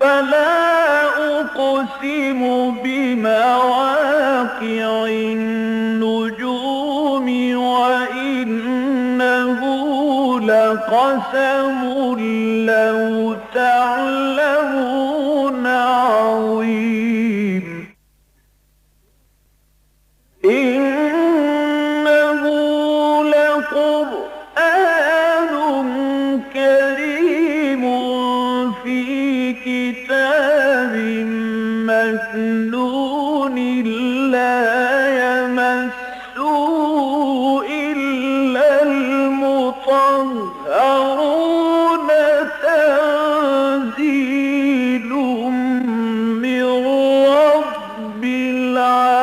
فلا أقسم بمواقع النجوم وإنه لقسم لو تعلمون عظيم إنه لقرآن كريم في كتاب مكنون لا يمسه إلا المطهرون تنزيل من رب العالمين.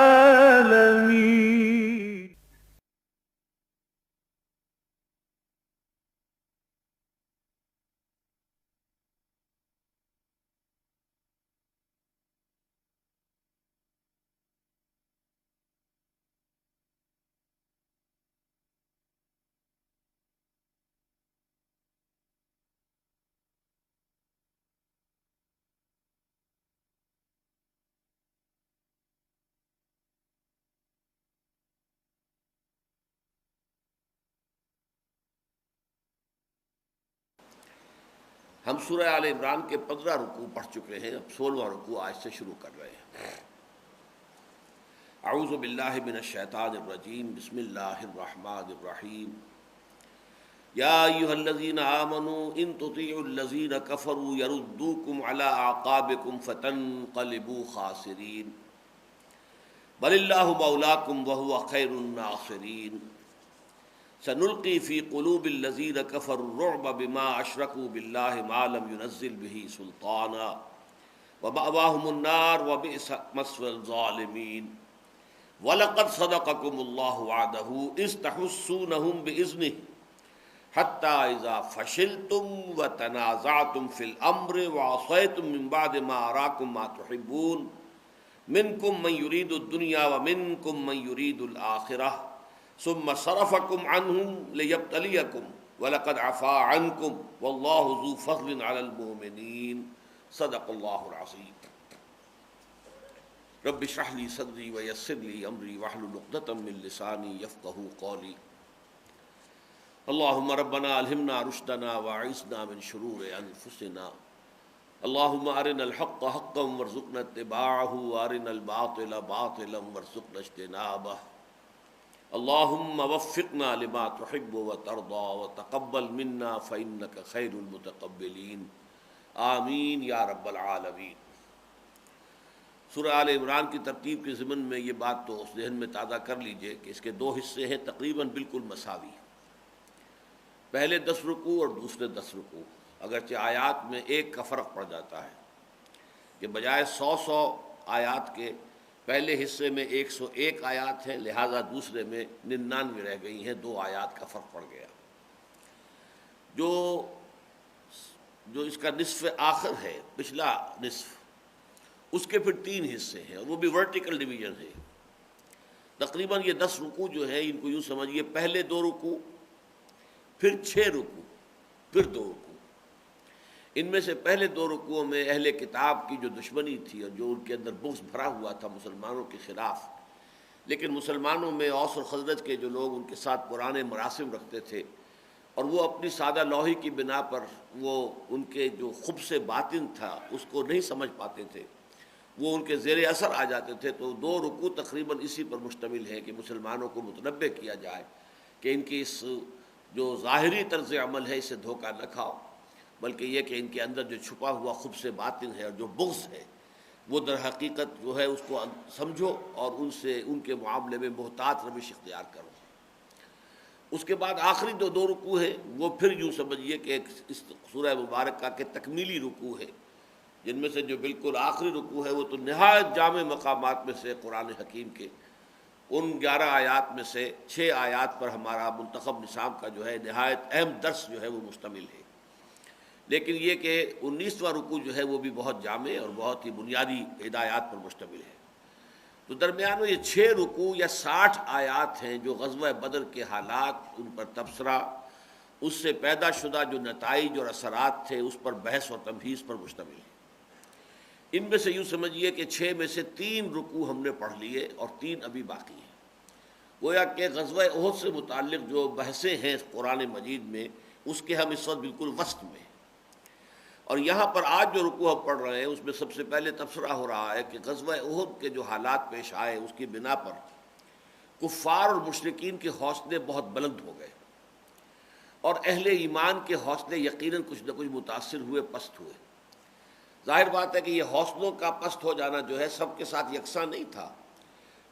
ہم سورہ آل عمران کے 15 رکوع پڑھ چکے ہیں، اب 16واں رکوع آج سے شروع کر رہے ہیں۔ اعوذ باللہ من الشیطان الرجیم، بسم اللہ الرحمن الرحیم۔ یا ایھا الذین آمنوا ان تطیعوا الذین کفروا یردوکم علی اعقابکم فتنقلبوا خاسرین بل اللہ مولاکم وہو خیر الناصرین۔ سنلقی فی قلوب الذین کفروا الرعب بما اشرکوا باللہ ما لم ینزل به سلطانا ومأواہم النار وبئس مثوى الظالمین۔ وَلَقَدْ صَدَقَكُمُ اللَّهُ وَعْدَهُ إِذْ تَحُسُّونَهُم بِإِذْنِهِ حَتَّى إِذَا فَشِلْتُمْ وَتَنَازَعْتُمْ فِي الْأَمْرِ وَعَصَيْتُم مِّن بَعْدِ مَا أَرَاكُم مَّا تُحِبُّونَ مِنكُم مَّن يُرِيدُ الدُّنْيَا وَمِنكُم مَّن يُرِيدُ الْآخِرَةَ ثُمَّ صَرَفَكُمْ عَنْهُمْ لِيَبْتَلِيَكُمْ وَلَقَدْ عَفَا عَنكُمْ وَاللَّهُ ذُو فَضْلٍ عَلَى الْمُؤْمِنِينَ۔ صدق اللہ العظیم۔ رب اشرح لي صدري ويسر لي امري واحلل عقدة من لساني يفقهوا قولي۔ اللهم ربنا الهمنا رشدنا واعصمنا من شرور انفسنا، اللهم ارنا الحق حقا وارزقنا اتباعه وارنا الباطل باطلا وارزقنا اجتنابه، اللهم وفقنا لما تحب وترضى وتقبل منا فإنك خير المتقبلين، آمین یا رب العالمین۔ سورہ آل عمران کی ترتیب کے ضمن میں یہ بات تو اس ذہن میں تازہ کر لیجئے کہ اس کے 2 حصے ہیں تقریباً بالکل مساوی، پہلے 10 رکوع اور دوسرے 10 رکوع، اگرچہ آیات میں 1 کا فرق پڑ جاتا ہے کہ بجائے 100 آیات کے پہلے حصے میں 101 آیات ہیں، لہٰذا دوسرے میں 99 رہ گئی ہیں، 2 آیات کا فرق پڑ گیا۔ جو اس کا نصف آخر ہے، پچھلا نصف، اس کے پھر 3 حصے ہیں اور وہ بھی ورٹیکل ڈویژن ہے۔ تقریباً یہ 10 رکوع جو ہے ان کو یوں سمجھیے، پہلے 2 رکوع، پھر 6 رکوع، پھر 2 رکوع۔ ان میں سے پہلے 2 رکوعوں میں اہل کتاب کی جو دشمنی تھی اور جو ان کے اندر بغض بھرا ہوا تھا مسلمانوں کے خلاف، لیکن مسلمانوں میں اوس اور خزرج کے جو لوگ ان کے ساتھ پرانے مراسم رکھتے تھے اور وہ اپنی سادہ لوحی کی بنا پر وہ ان کے جو خبث باطن تھا اس کو نہیں سمجھ پاتے تھے، وہ ان کے زیر اثر آ جاتے تھے، تو 2 رکوع تقریباً اسی پر مشتمل ہے کہ مسلمانوں کو متنبہ کیا جائے کہ ان کی اس جو ظاہری طرز عمل ہے اسے دھوکہ نہ کھاؤ، بلکہ یہ کہ ان کے اندر جو چھپا ہوا خبث باطن ہے اور جو بغض ہے وہ در حقیقت جو ہے اس کو سمجھو اور ان سے ان کے معاملے میں محتاط روش اختیار کرو۔ اس کے بعد آخری جو 2 رکوع ہیں وہ پھر یوں سمجھیے کہ ایک اس سورہ مبارکہ کے تکمیلی رکوع ہے، جن میں سے جو بالکل آخری رکوع ہے وہ تو نہایت جامع مقامات میں سے قرآن حکیم کے ان 11 آیات میں سے 6 آیات پر ہمارا منتخب نصاب کا جو ہے نہایت اہم درس جو ہے وہ مشتمل ہے، لیکن یہ کہ 19واں رکوع جو ہے وہ بھی بہت جامع اور بہت ہی بنیادی ہدایات پر مشتمل ہے۔ تو درمیان میں یہ 6 رکوع یا 60 آیات ہیں جو غزوہ بدر کے حالات، ان پر تبصرہ، اس سے پیدا شدہ جو نتائج اور اثرات تھے اس پر بحث و تمہیز پر مشتمل ہے۔ ان میں سے یوں سمجھیے کہ 6 میں سے 3 رکوع ہم نے پڑھ لیے اور 3 ابھی باقی ہیں۔ گویا کہ غزوہ احد سے متعلق جو بحثیں ہیں قرآن مجید میں، اس کے ہم اس وقت بالکل وسط میں ہیں۔ اور یہاں پر آج جو رکوع ہم پڑھ رہے ہیں اس میں سب سے پہلے تبصرہ ہو رہا ہے کہ غزوہ احد کے جو حالات پیش آئے اس کی بنا پر کفار اور مشرکین کے حوصلے بہت بلند ہو گئے، اور اہل ایمان کے حوصلے یقیناً کچھ نہ کچھ متاثر ہوئے، پست ہوئے۔ ظاہر بات ہے کہ یہ حوصلوں کا پست ہو جانا جو ہے سب کے ساتھ یکساں نہیں تھا،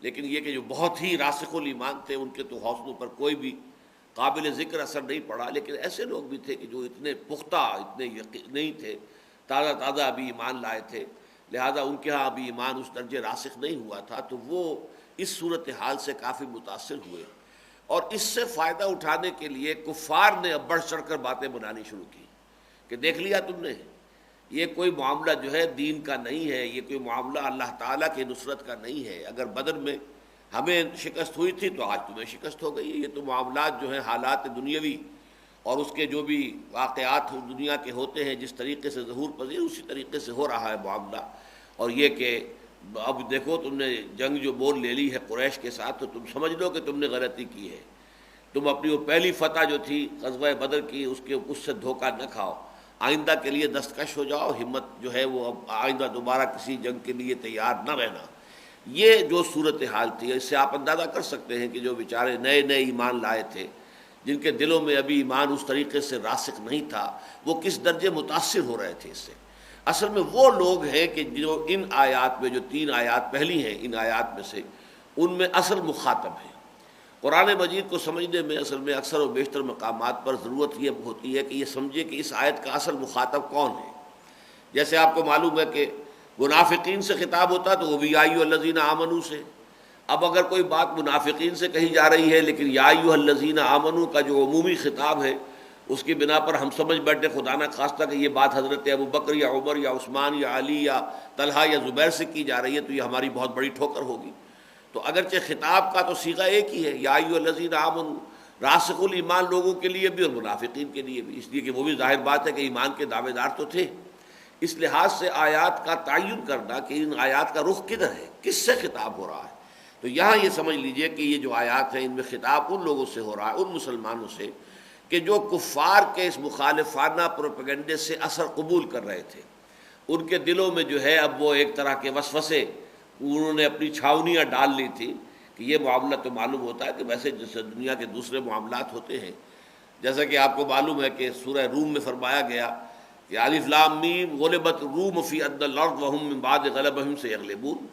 لیکن یہ کہ جو بہت ہی راسخ الایمان تھے ان کے تو حوصلوں پر کوئی بھی قابل ذکر اثر نہیں پڑا، لیکن ایسے لوگ بھی تھے کہ جو اتنے پختہ، اتنے یقین نہیں تھے، تازہ تازہ ابھی ایمان لائے تھے، لہذا ان کے ہاں ابھی ایمان اس درجے راسخ نہیں ہوا تھا، تو وہ اس صورتحال سے کافی متاثر ہوئے، اور اس سے فائدہ اٹھانے کے لیے کفار نے اب بڑھ چڑھ کر باتیں بنانی شروع کی کہ دیکھ لیا تم نے، یہ کوئی معاملہ جو ہے دین کا نہیں ہے، یہ کوئی معاملہ اللہ تعالیٰ کی نصرت کا نہیں ہے۔ اگر بدر میں ہمیں شکست ہوئی تھی تو آج تمہیں شکست ہو گئی ہے۔ یہ تو معاملات جو ہیں حالات دنیاوی اور اس کے جو بھی واقعات دنیا کے ہوتے ہیں جس طریقے سے ظہور پذیر اسی طریقے سے ہو رہا ہے معاملہ، اور یہ کہ اب دیکھو تم نے جنگ جو بول لے لی ہے قریش کے ساتھ تو تم سمجھ لو کہ تم نے غلطی کی ہے، تم اپنی وہ پہلی فتح جو تھی غزوہ بدر کی اس سے دھوکہ نہ کھاؤ، آئندہ کے لیے دستکش ہو جاؤ، ہمت جو ہے وہ اب آئندہ دوبارہ کسی جنگ کے لیے تیار نہ رہنا۔ یہ جو صورتحال تھی اس سے آپ اندازہ کر سکتے ہیں کہ جو بیچارے نئے نئے ایمان لائے تھے، جن کے دلوں میں ابھی ایمان اس طریقے سے راسخ نہیں تھا، وہ کس درجے متاثر ہو رہے تھے اس سے۔ اصل میں وہ لوگ ہیں کہ جو ان آیات میں جو 3 آیات پہلی ہیں ان آیات میں سے، ان میں اصل مخاطب ہیں۔ قرآن مجید کو سمجھنے میں اصل میں اکثر و بیشتر مقامات پر ضرورت یہ ہوتی ہے کہ یہ سمجھے کہ اس آیت کا اصل مخاطب کون ہے۔ جیسے آپ کو معلوم ہے کہ منافقین سے خطاب ہوتا تو وہ بھی یا ایھا الذین آمنوا سے، اب اگر کوئی بات منافقین سے کہی جا رہی ہے لیکن یا ایھا الذین آمنوا کا جو عمومی خطاب ہے اس کی بنا پر ہم سمجھ بیٹھے خدا نہ خواستہ کہ یہ بات حضرت ابو بکر یا عمر یا عثمان یا علی یا طلحہ یا زبیر سے کی جا رہی ہے تو یہ ہماری بہت بڑی ٹھوکر ہوگی۔ تو اگرچہ خطاب کا تو صیغہ ایک ہی ہے، یا ایھا الذین آمنوا، راسخ الایمان لوگوں کے لیے بھی اور منافقین کے لیے بھی، اس لیے کہ وہ بھی ظاہر بات ہے کہ ایمان کے دعوے دار تو تھے۔ اس لحاظ سے آیات کا تعین کرنا کہ ان آیات کا رخ کدھر ہے، کس سے خطاب ہو رہا ہے، تو یہاں یہ سمجھ لیجئے کہ یہ جو آیات ہیں ان میں خطاب ان لوگوں سے ہو رہا ہے، ان مسلمانوں سے کہ جو کفار کے اس مخالفانہ پروپیگنڈے سے اثر قبول کر رہے تھے، ان کے دلوں میں جو ہے اب وہ ایک طرح کے وسوسے، انہوں نے اپنی چھاونیاں ڈال لی تھی کہ یہ معاملہ تو معلوم ہوتا ہے کہ ویسے جیسے دنیا کے دوسرے معاملات ہوتے ہیں، جیسا کہ آپ کو معلوم ہے کہ سورہ روم میں فرمایا گیا کہ الف لام میم غلبت الروم فی ادنی الارض وهم من بعد غلبهم سیغلبون۔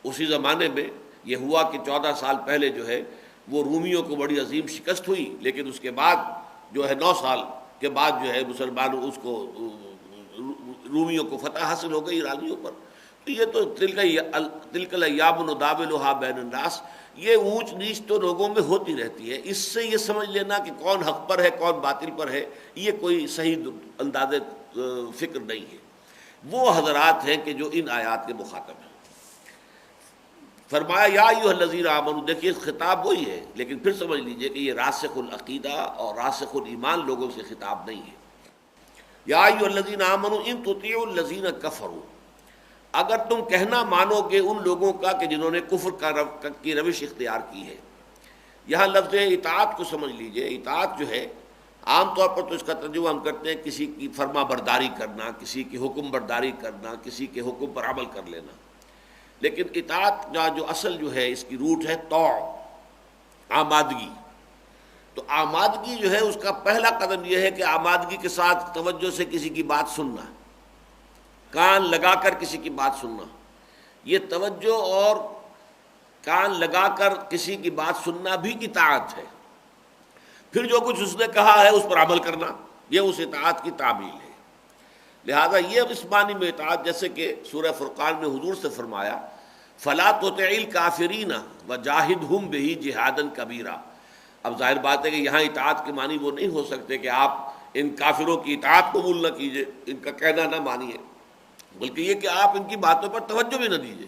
اسی زمانے میں یہ ہوا کہ 14 سال پہلے جو ہے وہ رومیوں کو بڑی عظیم شکست ہوئی، لیکن اس کے بعد جو ہے 9 سال کے بعد جو ہے مسلمانوں اس کو رومیوں کو فتح حاصل ہو گئی ایرانیوں پر۔ تو یہ تو تلک الایام نداولها بین الناس، یہ اونچ نیچ تو لوگوں میں ہوتی رہتی ہے، اس سے یہ سمجھ لینا کہ کون حق پر ہے کون باطل پر ہے یہ کوئی صحیح انداز فکر نہیں ہے۔ وہ حضرات ہیں کہ جو ان آیات کے مخاطب ہیں۔ فرمایا یا ایھا الذین آمنوا، دیکھیے خطاب وہی ہے لیکن پھر سمجھ لیجئے کہ یہ راسخ العقیدہ اور راسخ الایمان لوگوں سے خطاب نہیں ہے۔ یا ایھا الذین آمنوا ان تطیعوا الذین کفروا، اگر تم کہنا مانو گے ان لوگوں کا کہ جنہوں نے کفر کی روش اختیار کی ہے۔ یہاں لفظ اطاعت کو سمجھ لیجئے، اطاعت جو ہے عام طور پر تو اس کا ترجمہ ہم کرتے ہیں کسی کی فرما برداری کرنا، کسی کی حکم برداری کرنا، کسی کے حکم پر عمل کر لینا، لیکن اطاعت کا جو اصل جو ہے اس کی روٹ ہے طوع، آمادگی۔ تو آمادگی جو ہے اس کا پہلا قدم یہ ہے کہ آمادگی کے ساتھ توجہ سے کسی کی بات سننا، کان لگا کر کسی کی بات سننا۔ یہ توجہ اور کان لگا کر کسی کی بات سننا بھی اطاعت ہے۔ پھر جو کچھ اس نے کہا ہے اس پر عمل کرنا، یہ اس اطاعت کی تعمیل ہے۔ لہذا یہ اس معنی میں اطاعت، جیسے کہ سورہ فرقان میں حضور سے فرمایا فَلَا تُطِعِ الْكَافِرِينَ وَجَاهِدْهُمْ بِهِ جِهَادًا كَبِيرًا۔ اب ظاہر بات ہے کہ یہاں اطاعت کے معنی وہ نہیں ہو سکتے کہ آپ ان کافروں کی اطاعت قبول نہ کیجئے، ان کا کہنا نہ مانیے، بلکہ یہ کہ آپ ان کی باتوں پر توجہ بھی نہ دیجئے،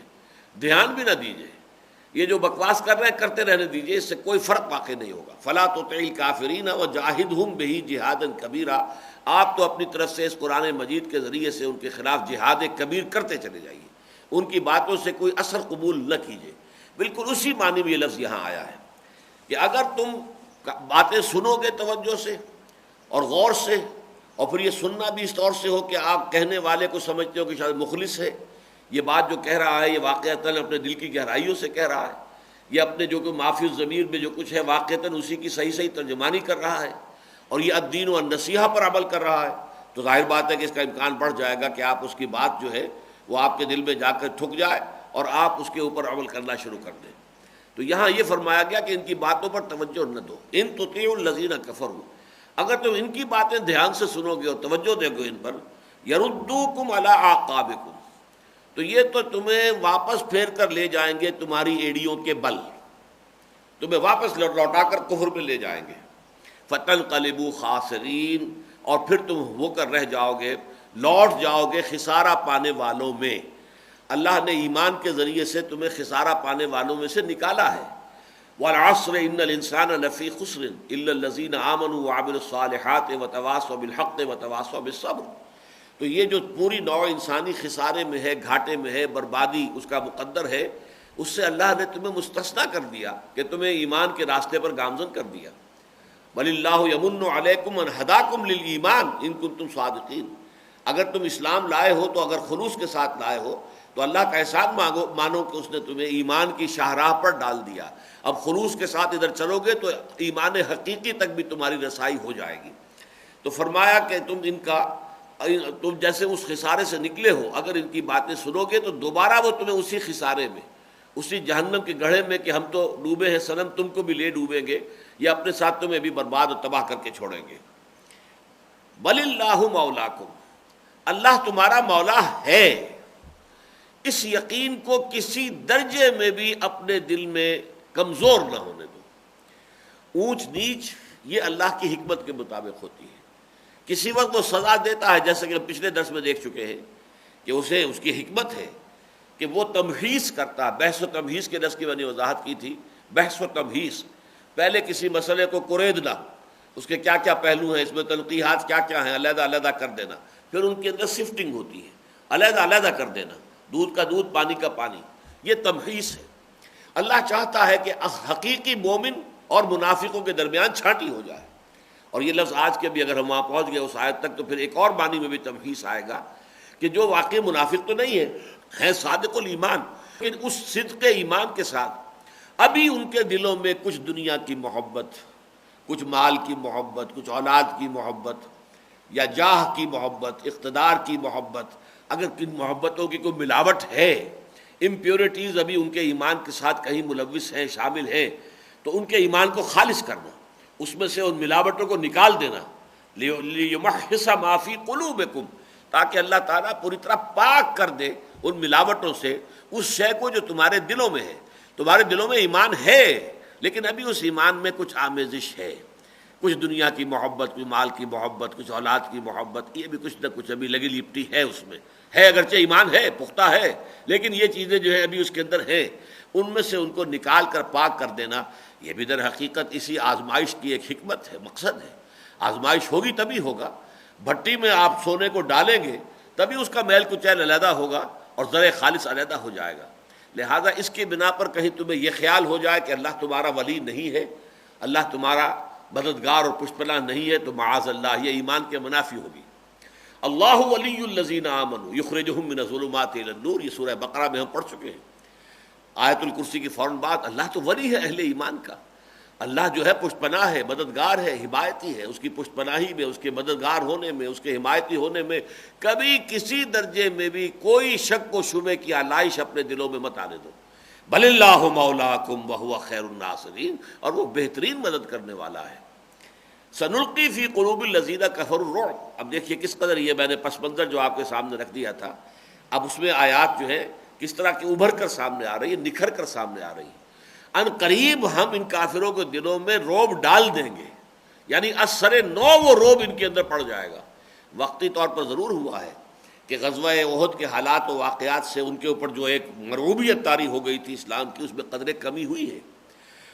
دھیان بھی نہ دیجئے، یہ جو بکواس کر رہے ہیں کرتے رہنے دیجئے، اس سے کوئی فرق واقع نہیں ہوگا. فلا تطع الکافرین وجاہدہم بہ جہادا کبیرا، آپ تو اپنی طرف سے اس قرآن مجید کے ذریعے سے ان کے خلاف جہاد کبیر کرتے چلے جائیے، ان کی باتوں سے کوئی اثر قبول نہ کیجیے. بالکل اسی معنی میں یہ لفظ یہاں آیا ہے کہ اگر تم باتیں سنو گے توجہ سے اور غور سے، اور پھر یہ سننا بھی اس طور سے ہو کہ آپ کہنے والے کو سمجھتے ہو کہ شاید مخلص ہے، یہ بات جو کہہ رہا ہے یہ واقعتاً اپنے دل کی گہرائیوں سے کہہ رہا ہے، یہ اپنے جو کہ معافی الضمیر میں جو کچھ ہے واقعتاً اسی کی صحیح ترجمانی کر رہا ہے، اور یہ الدین و النصیحہ پر عمل کر رہا ہے، تو ظاہر بات ہے کہ اس کا امکان بڑھ جائے گا کہ آپ اس کی بات جو ہے وہ آپ کے دل میں جا کر ٹھک جائے اور آپ اس کے اوپر عمل کرنا شروع کر دیں. تو یہاں یہ فرمایا گیا کہ ان کی باتوں پر توجہ نہ دو. ان تطیعوا الذین کفروا، اگر تم ان کی باتیں دھیان سے سنو گے اور توجہ دو گے ان پر، یردوکم علی اعقابکم، تو یہ تو تمہیں واپس پھیر کر لے جائیں گے تمہاری ایڑیوں کے بل، تمہیں واپس لوٹا کر کفر میں لے جائیں گے. فتنقلبوا خاسرین، اور پھر تم ہو کر رہ جاؤ گے، لوٹ جاؤ گے خسارہ پانے والوں میں. اللہ نے ایمان کے ذریعے سے تمہیں خسارہ پانے والوں میں سے نکالا ہے. والعصر ان الانسان لفی خسر الا الذین آمنوا وعملوا الصالحات وتواصوا بالحق وتواصوا بالصبر. تو یہ جو پوری نوع انسانی خسارے میں ہے، گھاٹے میں ہے، بربادی اس کا مقدر ہے، اس سے اللہ نے تمہیں مستثنیٰ کر دیا کہ تمہیں ایمان کے راستے پر گامزن کر دیا. بل اللہ یمن علیکم ان ہداکم للایمان ان کنتم صادقین، اگر تم اسلام لائے ہو تو اگر خلوص کے ساتھ لائے ہو تو اللہ کا احسان مانو کہ اس نے تمہیں ایمان کی شاہراہ پر ڈال دیا. اب خلوص کے ساتھ ادھر چلو گے تو ایمان حقیقی تک بھی تمہاری رسائی ہو جائے گی. تو فرمایا کہ تم جیسے اس خسارے سے نکلے ہو، اگر ان کی باتیں سنو گے تو دوبارہ وہ تمہیں اسی خسارے میں، اسی جہنم کے گڑھے میں کہ ہم تو ڈوبے ہیں صنم تم کو بھی لے ڈوبیں گے، یا اپنے ساتھ تمہیں بھی برباد و تباہ کر کے چھوڑیں گے. بل اللہ مولاکم، اللہ تمہارا مولا ہے. اس یقین کو کسی درجے میں بھی اپنے دل میں کمزور نہ ہونے دو. اونچ نیچ یہ اللہ کی حکمت کے مطابق ہوتی ہے. کسی وقت وہ سزا دیتا ہے، جیسے کہ ہم پچھلے درس میں دیکھ چکے ہیں کہ اسے اس کی حکمت ہے کہ وہ تمحیص کرتا ہے. بحث و تمحیص کے درس کی میں نے وضاحت کی تھی. بحث و تمحیص، پہلے کسی مسئلے کو کریدنا، اس کے کیا کیا پہلو ہیں، اس میں تنقیحات کیا کیا ہیں، علیحدہ علیحدہ کر دینا، پھر ان کے اندر سفٹنگ ہوتی ہے، علیحدہ علیحدہ کر دینا، دودھ کا دودھ پانی کا پانی، یہ تمحیص ہے. اللہ چاہتا ہے کہ حقیقی مومن اور منافقوں کے درمیان چھانٹی ہو جائے. اور یہ لفظ آج کے بھی اگر ہم وہاں پہنچ گئے اس آیت تک تو پھر ایک اور معنی میں بھی تمحیص آئے گا کہ جو واقعی منافق تو نہیں ہے صادق الایمان، لیکن اس صدق ایمان کے ساتھ ابھی ان کے دلوں میں کچھ دنیا کی محبت، کچھ مال کی محبت، کچھ اولاد کی محبت، یا جاہ کی محبت، اقتدار کی محبت، اگر کن محبتوں کی کوئی ملاوٹ ہے، امپیورٹیز ابھی ان کے ایمان کے ساتھ کہیں ملوث ہیں، شامل ہیں، تو ان کے ایمان کو خالص کرنا، اس میں سے ان ملاوٹوں کو نکال دینا. لیمحص ما فی قلوبکم، تاکہ اللہ تعالیٰ پوری طرح پاک کر دے ان ملاوٹوں سے اس شے کو جو تمہارے دلوں میں ہے. تمہارے دلوں میں ایمان ہے لیکن ابھی اس ایمان میں کچھ آمیزش ہے، کچھ دنیا کی محبت، کچھ مال کی محبت، کچھ اولاد کی محبت، یہ بھی کچھ نہ کچھ ابھی لگی لپٹی ہے اس میں ہے. اگرچہ ایمان ہے، پختہ ہے، لیکن یہ چیزیں جو ہے ابھی اس کے اندر ہیں، ان میں سے ان کو نکال کر پاک کر دینا. یہ بھی در حقیقت اسی آزمائش کی ایک حکمت ہے، مقصد ہے. آزمائش ہوگی تبھی ہوگا. بھٹی میں آپ سونے کو ڈالیں گے تبھی اس کا میل کچیل علیحدہ ہوگا اور زر خالص علیحدہ ہو جائے گا. لہذا اس کی بنا پر کہیں تمہیں یہ خیال ہو جائے کہ اللہ تمہارا ولی نہیں ہے، اللہ تمہارا مددگار اور پشپناہ نہیں ہے، تو معاذ اللہ یہ ایمان کے منافی ہوگی. اللہ ولی الذین آمنوا یخرجہم من الظلمات الی النور، یہ سورہ بقرہ میں ہم پڑھ چکے ہیں. آیت الکرسی کی فوراً بعد اللہ تو ولی ہے اہل ایمان کا. اللہ جو ہے پشت پناہ ہے، مددگار ہے، حمایتی ہے. اس کی پشت پناہی میں، اس کے مددگار ہونے میں، اس کے حمایتی ہونے میں کبھی کسی درجے میں بھی کوئی شک و شبے کی علائش اپنے دلوں میں مت آنے دو. بل اللہ مولاکم وہو خیر الناصرین، اور وہ بہترین مدد کرنے والا ہے. سنلقی فی قلوب الذین کفروا الرعب. اب دیکھیے کس قدر یہ میں نے پس منظر جو آپ کے سامنے رکھ دیا تھا، اب اس میں آیات جو ہے کس طرح کی ابھر کر سامنے آ رہی ہے، نکھر کر سامنے آ رہی ہے. ان قریب ہم ان کافروں کے دلوں میں روب ڈال دیں گے، یعنی اثر نو وہ روب ان کے اندر پڑ جائے گا. وقتی طور پر ضرور ہوا ہے کہ غزوہ احد کے حالات و واقعات سے ان کے اوپر جو ایک مرعوبیت طاری ہو گئی تھی اسلام کی، اس میں قدر کمی ہوئی ہے،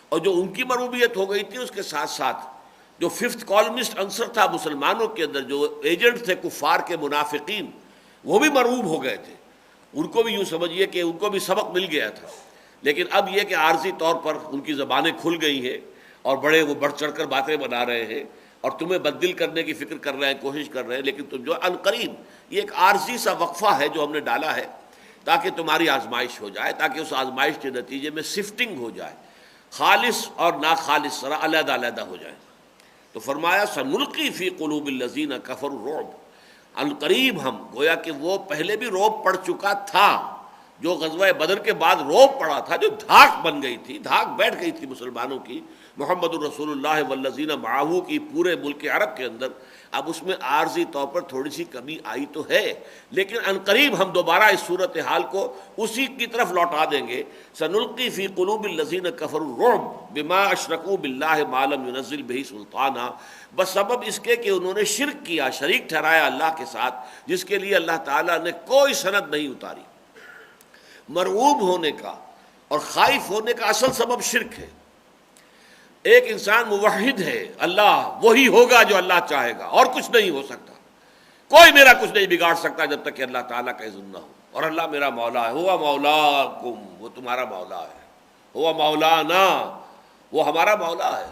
اور جو ان کی مرعوبیت ہو گئی تھی اس کے ساتھ ساتھ جو ففتھ کالمسٹ عنصر تھا مسلمانوں کے اندر، جو ایجنٹ تھے کفار کے منافقین، وہ بھی مرعوب ہو گئے تھے. ان کو بھی یوں سمجھیے کہ ان کو بھی سبق مل گیا تھا. لیکن اب یہ کہ عارضی طور پر ان کی زبانیں کھل گئی ہیں اور بڑے وہ بڑھ چڑھ کر باتیں بنا رہے ہیں اور تمہیں بددل کرنے کی فکر کر رہے ہیں، کوشش کر رہے ہیں، لیکن تم جو عنقریب یہ ایک عارضی سا وقفہ ہے جو ہم نے ڈالا ہے تاکہ تمہاری آزمائش ہو جائے، تاکہ اس آزمائش کے نتیجے میں سفٹنگ ہو جائے، خالص اور ناخالص ذرا علیحدہ علیحدہ ہو جائے. تو فرمایا سنلقی فی قلوب الذین کفروا الرعب، عنقریب ہم، گویا کہ وہ پہلے بھی رعب پڑ چکا تھا، جو غزوہ بدر کے بعد رعب پڑا تھا، جو دھاک بن گئی تھی، دھاک بیٹھ گئی تھی مسلمانوں کی، محمد الرسول اللہ والذین معہ کی پورے ملک عرب کے اندر. اب اس میں عارضی طور پر تھوڑی سی کمی آئی تو ہے، لیکن عنقریب ہم دوبارہ اس صورتحال کو اسی کی طرف لوٹا دیں گے. سنلقی فی قلوب الذین کفروا الرعب بما اشرکوا باللہ ما لم ینزل بہ سلطانا، بس سبب اس کے کہ انہوں نے شرک کیا، شریک ٹھہرایا اللہ کے ساتھ، جس کے لیے اللہ تعالیٰ نے کوئی سند نہیں اتاری. مرعوب ہونے کا اور خائف ہونے کا اصل سبب شرک ہے. ایک انسان موحد ہے، اللہ وہی ہوگا جو اللہ چاہے گا، اور کچھ نہیں ہو سکتا، کوئی میرا کچھ نہیں بگاڑ سکتا جب تک کہ اللہ تعالیٰ کا اذن نہ ہو. اور اللہ میرا مولا ہے، ہوا مولاکم، وہ تمہارا مولا ہے، ہوا مولانا، وہ ہمارا مولا ہے.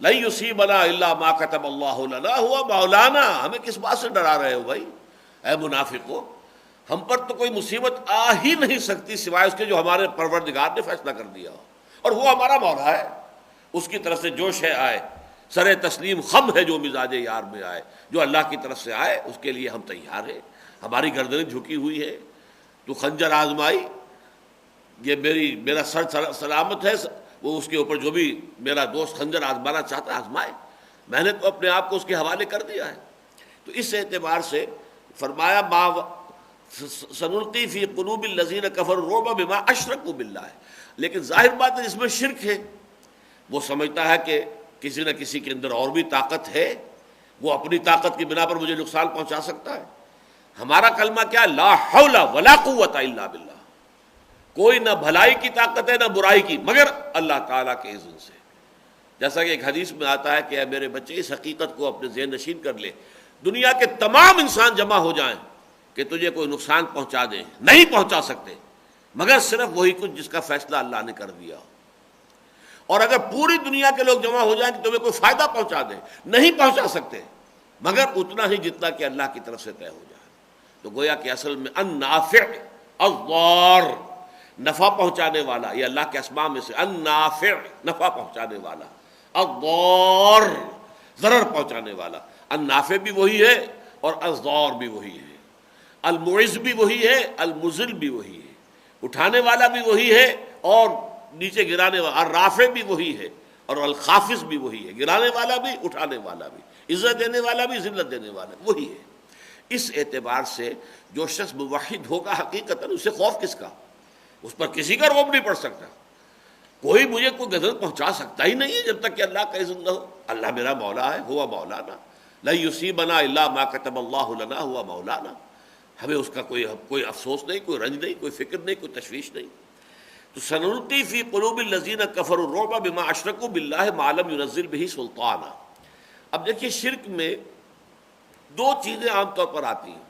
لن یصیبنا الا ما کتب اللہ لنا، ہوا مولانا. ہمیں کس بات سے ڈرا رہے ہو بھائی اے منافقو؟ ہم پر تو کوئی مصیبت آ ہی نہیں سکتی سوائے اس کے جو ہمارے پروردگار نے فیصلہ کر دیا ہو، اور وہ ہمارا مولا ہے. اس کی طرف سے جو شے آئے، سر تسلیم خم ہے جو مزاج یار میں آئے، جو اللہ کی طرف سے آئے اس کے لیے ہم تیار ہیں. ہماری گردنیں جھکی ہوئی ہے. تو خنجر آزمائی، یہ میرا سر سلامت ہے، وہ اس کے اوپر جو بھی میرا دوست خنجر آزمانا چاہتا ہے آزمائے، میں نے تو اپنے آپ کو اس کے حوالے کر دیا ہے. تو اس اعتبار سے فرمایا ما سنلقی فی قلوب الذین کفروا الرعب بما اشرکوا باللہ. لیکن ظاہر بات ہے اس میں شرک ہے. وہ سمجھتا ہے کہ کسی نہ کسی کے اندر اور بھی طاقت ہے، وہ اپنی طاقت کی بنا پر مجھے نقصان پہنچا سکتا ہے. ہمارا کلمہ کیا ہے؟ لا حول ولا قوت الا باللہ. کوئی نہ بھلائی کی طاقت ہے نہ برائی کی مگر اللہ تعالیٰ کے اذن سے. جیسا کہ ایک حدیث میں آتا ہے کہ اے میرے بچے اس حقیقت کو اپنے ذہن نشین کر لے، دنیا کے تمام انسان جمع ہو جائیں کہ تجھے کوئی نقصان پہنچا دیں، نہیں پہنچا سکتے مگر صرف وہی کچھ جس کا فیصلہ اللہ نے کر دیا ہو. اور اگر پوری دنیا کے لوگ جمع ہو جائیں کہ تمہیں کوئی فائدہ پہنچا دیں، نہیں پہنچا سکتے مگر اتنا ہی جتنا کہ اللہ کی طرف سے طے ہو جائے. تو گویا کہ اصل میں النافع الضار، نفع پہنچانے والا، یہ اللہ کے اسماء میں سے النافع، نفع پہنچانے والا، الضار ضرر پہنچانے والا. النافع بھی وہی ہے اور الضار بھی وہی ہے، المعز بھی وہی ہے، المذل بھی وہی ہے، اٹھانے والا بھی وہی ہے اور نیچے گرانے والا، الرافع بھی وہی ہے اور الخافض بھی وہی ہے، گرانے والا بھی اٹھانے والا بھی، عزت دینے والا بھی ذلت دینے والا وہی ہے. اس اعتبار سے جو شخص موحد ہوگا حقیقتاً اسے خوف کس کا؟ اس پر کسی کا رعب نہیں پڑ سکتا. کوئی مجھے کوئی غضب پہنچا سکتا ہی نہیں ہے جب تک کہ اللہ کا اذن نہ ہو. اللہ میرا مولا ہے، ہوا مولانا، لن یصیبنا الا ما کتب اللہ لنا، ہوا مولانا. ہمیں اس کا کوئی افسوس نہیں، کوئی رنج نہیں، کوئی فکر نہیں، کوئی تشویش نہیں. تو سنلقی فی قلوب الذین کفروا الرعب بما اشرکوا باللہ ما لم ینزل بہ سلطانا. اب دیکھیے شرک میں دو چیزیں عام طور پر آتی ہیں.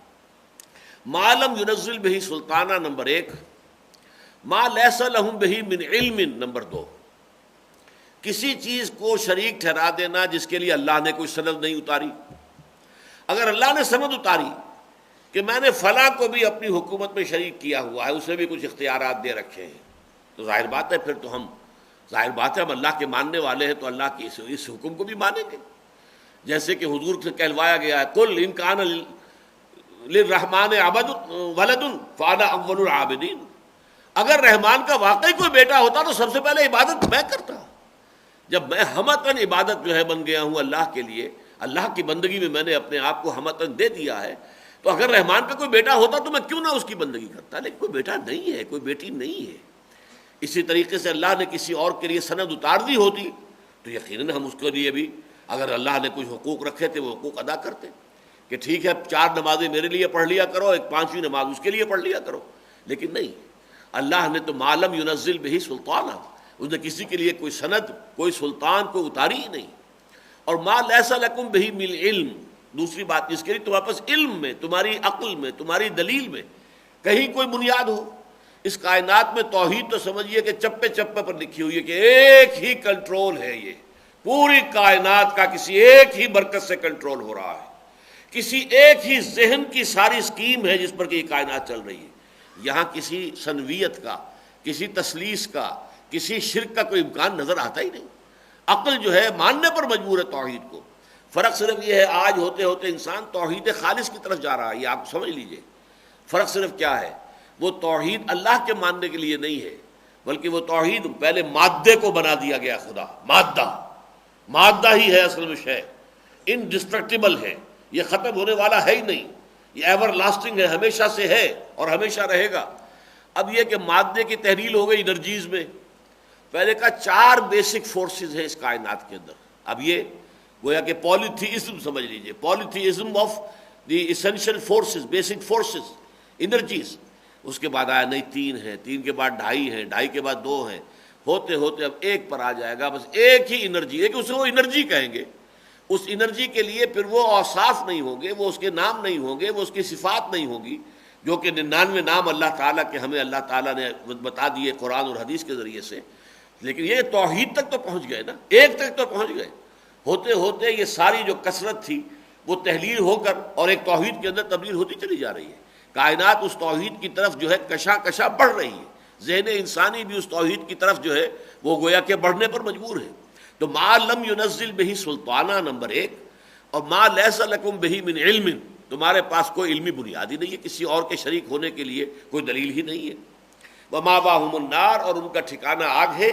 ما لم ینزل بہ سلطانا نمبر 1، ما لیس لہم بہ من علم نمبر 2. کسی چیز کو شریک ٹھہرا دینا جس کے لیے اللہ نے کوئی سند نہیں اتاری. اگر اللہ نے سند اتاری کہ میں نے فلاں کو بھی اپنی حکومت میں شریک کیا ہوا ہے، اسے بھی کچھ اختیارات دے رکھے ہیں، تو ظاہر بات ہے پھر تو ہم اللہ کے ماننے والے ہیں، تو اللہ کی اس حکم کو بھی مانیں گے. جیسے کہ حضور سے کہلوایا گیا ہے قل ان کان للرحمن ولد فانا اول العابدین. اگر رحمان کا واقعی کوئی بیٹا ہوتا تو سب سے پہلے عبادت میں کرتا. جب میں ہمتاً عبادت جو ہے بن گیا ہوں اللہ کے لیے، اللہ کی بندگی میں میں نے اپنے آپ کو ہمتاً دے دیا ہے، تو اگر رحمان کا کوئی بیٹا ہوتا تو میں کیوں نہ اس کی بندگی کرتا. لیکن کوئی بیٹا نہیں ہے، کوئی بیٹی نہیں ہے. اسی طریقے سے اللہ نے کسی اور کے لیے سند اتار دی ہوتی تو یقیناً ہم اس کے لیے بھی اگر اللہ نے کچھ حقوق رکھے تھے وہ حقوق ادا کرتے. کہ ٹھیک ہے 4 نمازیں میرے لیے پڑھ لیا کرو، ایک 5ویں نماز اس کے لیے پڑھ لیا کرو، لیکن نہیں، اللہ نے تو معلم ینزل بہ سلطانہ، اس نے کسی کے لیے کوئی سند، کوئی سلطان کو اتاری ہی نہیں۔ اور ما لیس لکم بہ من علم، دوسری بات جس کے لیے تمہارے پاس علم میں، تمہاری عقل میں، تمہاری دلیل میں کہیں کوئی بنیاد ہو۔ اس کائنات میں توحید تو سمجھیے کہ چپے چپے پر لکھی ہوئی ہے کہ ایک ہی کنٹرول ہے، یہ پوری کائنات کا کسی ایک ہی مرکز سے کنٹرول ہو رہا ہے، کسی ایک ہی ذہن کی ساری سکیم ہے جس پر کہ یہ کائنات چل رہی ہے۔ یہاں کسی سنویت کا، کسی تثلیث کا، کسی شرک کا کوئی امکان نظر آتا ہی نہیں۔ عقل جو ہے ماننے پر مجبور ہے توحید کو۔ فرق صرف یہ ہے آج ہوتے ہوتے انسان توحید خالص کی طرف جا رہا ہے، یہ آپ سمجھ لیجئے۔ فرق صرف کیا ہے، وہ توحید اللہ کے ماننے کے لیے نہیں ہے، بلکہ وہ توحید پہلے مادے کو بنا دیا گیا، خدا مادہ ہی ہے اصل میں شے، انڈسٹرکٹیبل ہے، یہ ختم ہونے والا ہے ہی نہیں، یہ ایور لاسٹنگ ہے، ہمیشہ سے ہے اور ہمیشہ رہے گا۔ اب یہ کہ مادے کی تحلیل ہو گئی انرجیز میں، پہلے کا 4 بیسک فورسز ہیں اس کائنات کے اندر۔ اب یہ گویا کہ پولیتھیزم سمجھ لیجئے، polytheism of the essential forces, basic forces, energies. اس کے بعد آیا نہیں 3 ہیں، 3 کے بعد 2.5 ہیں، 2.5 کے بعد 2 ہیں، ہوتے ہوتے اب 1 پر آ جائے گا، بس ایک ہی انرجی ہے کہ اسے وہ انرجی کہیں گے۔ اس انرجی کے لیے پھر وہ اوصاف نہیں ہوں گے، وہ اس کے نام نہیں ہوں گے، وہ اس کی صفات نہیں ہوگی، جو کہ 99 نام اللہ تعالیٰ کے ہمیں اللہ تعالیٰ نے بتا دیے قرآن اور حدیث کے ذریعے سے۔ لیکن یہ توحید تک تو پہنچ گئے نا، ایک تک تو پہنچ گئے۔ ہوتے ہوتے یہ ساری جو کثرت تھی وہ تحلیل ہو کر اور ایک توحید کے اندر تبدیل ہوتی چلی جا رہی ہے۔ کائنات اس توحید کی طرف جو ہے کشاں بڑھ رہی ہے، ذہن انسانی بھی اس توحید کی طرف جو ہے وہ گویا کہ بڑھنے پر مجبور ہے۔ تو ما لم ینزل بہ سلطانہ نمبر 1، اور ما لیس لکم بہ من علم، تمہارے پاس کوئی علمی بنیاد ہی نہیں ہے، کسی اور کے شریک ہونے کے لیے کوئی دلیل ہی نہیں ہے۔ ومأواہم النار، اور ان کا ٹھکانہ آگ ہے،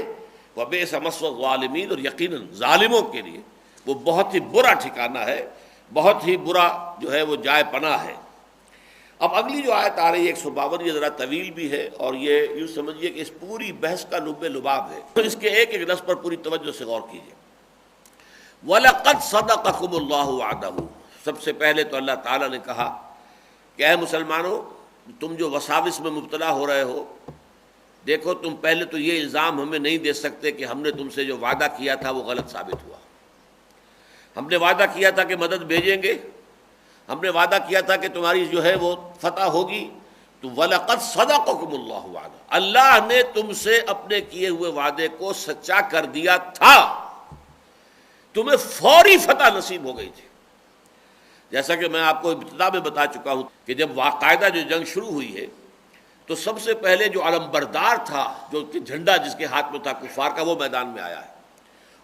وبئس مثوى الظالمین، اور یقیناً ظالموں کے لیے وہ بہت ہی برا ٹھکانہ ہے، بہت ہی برا جو ہے وہ جائے پناہ ہے۔ اب اگلی جو آیت آ رہی ہے 152، یہ ذرا طویل بھی ہے، اور یہ یوں سمجھیے کہ اس پوری بحث کا لب لباب ہے، تو اس کے ایک ایک لفظ پر پوری توجہ سے غور کیجیے۔ وَلَقَدْ صَدَقَكُمُ اللَّهُ وَعْدَهُ، سب سے پہلے تو اللہ تعالیٰ نے کہا کہ اے مسلمانوں، تم جو وساوس میں مبتلا ہو رہے ہو، دیکھو تم پہلے تو یہ الزام ہمیں نہیں دے سکتے کہ ہم نے تم سے جو وعدہ کیا تھا وہ غلط ثابت ہوا۔ ہم نے وعدہ کیا تھا کہ مدد بھیجیں گے، ہم نے وعدہ کیا تھا کہ تمہاری جو ہے وہ فتح ہوگی، تو وَلَقَدْ صَدَقَكُمُ اللَّهُ وَعْدَهُ، اللہ نے تم سے اپنے کیے ہوئے وعدے کو سچا کر دیا تھا، تمہیں فوری فتح نصیب ہو گئی تھی۔ جیسا کہ میں آپ کو ابتدا میں بتا چکا ہوں کہ جب باقاعدہ جو جنگ شروع ہوئی ہے تو سب سے پہلے جو علم بردار تھا، جو کہ جھنڈا جس کے ہاتھ میں تھا کفار کا، وہ میدان میں آیا ہے،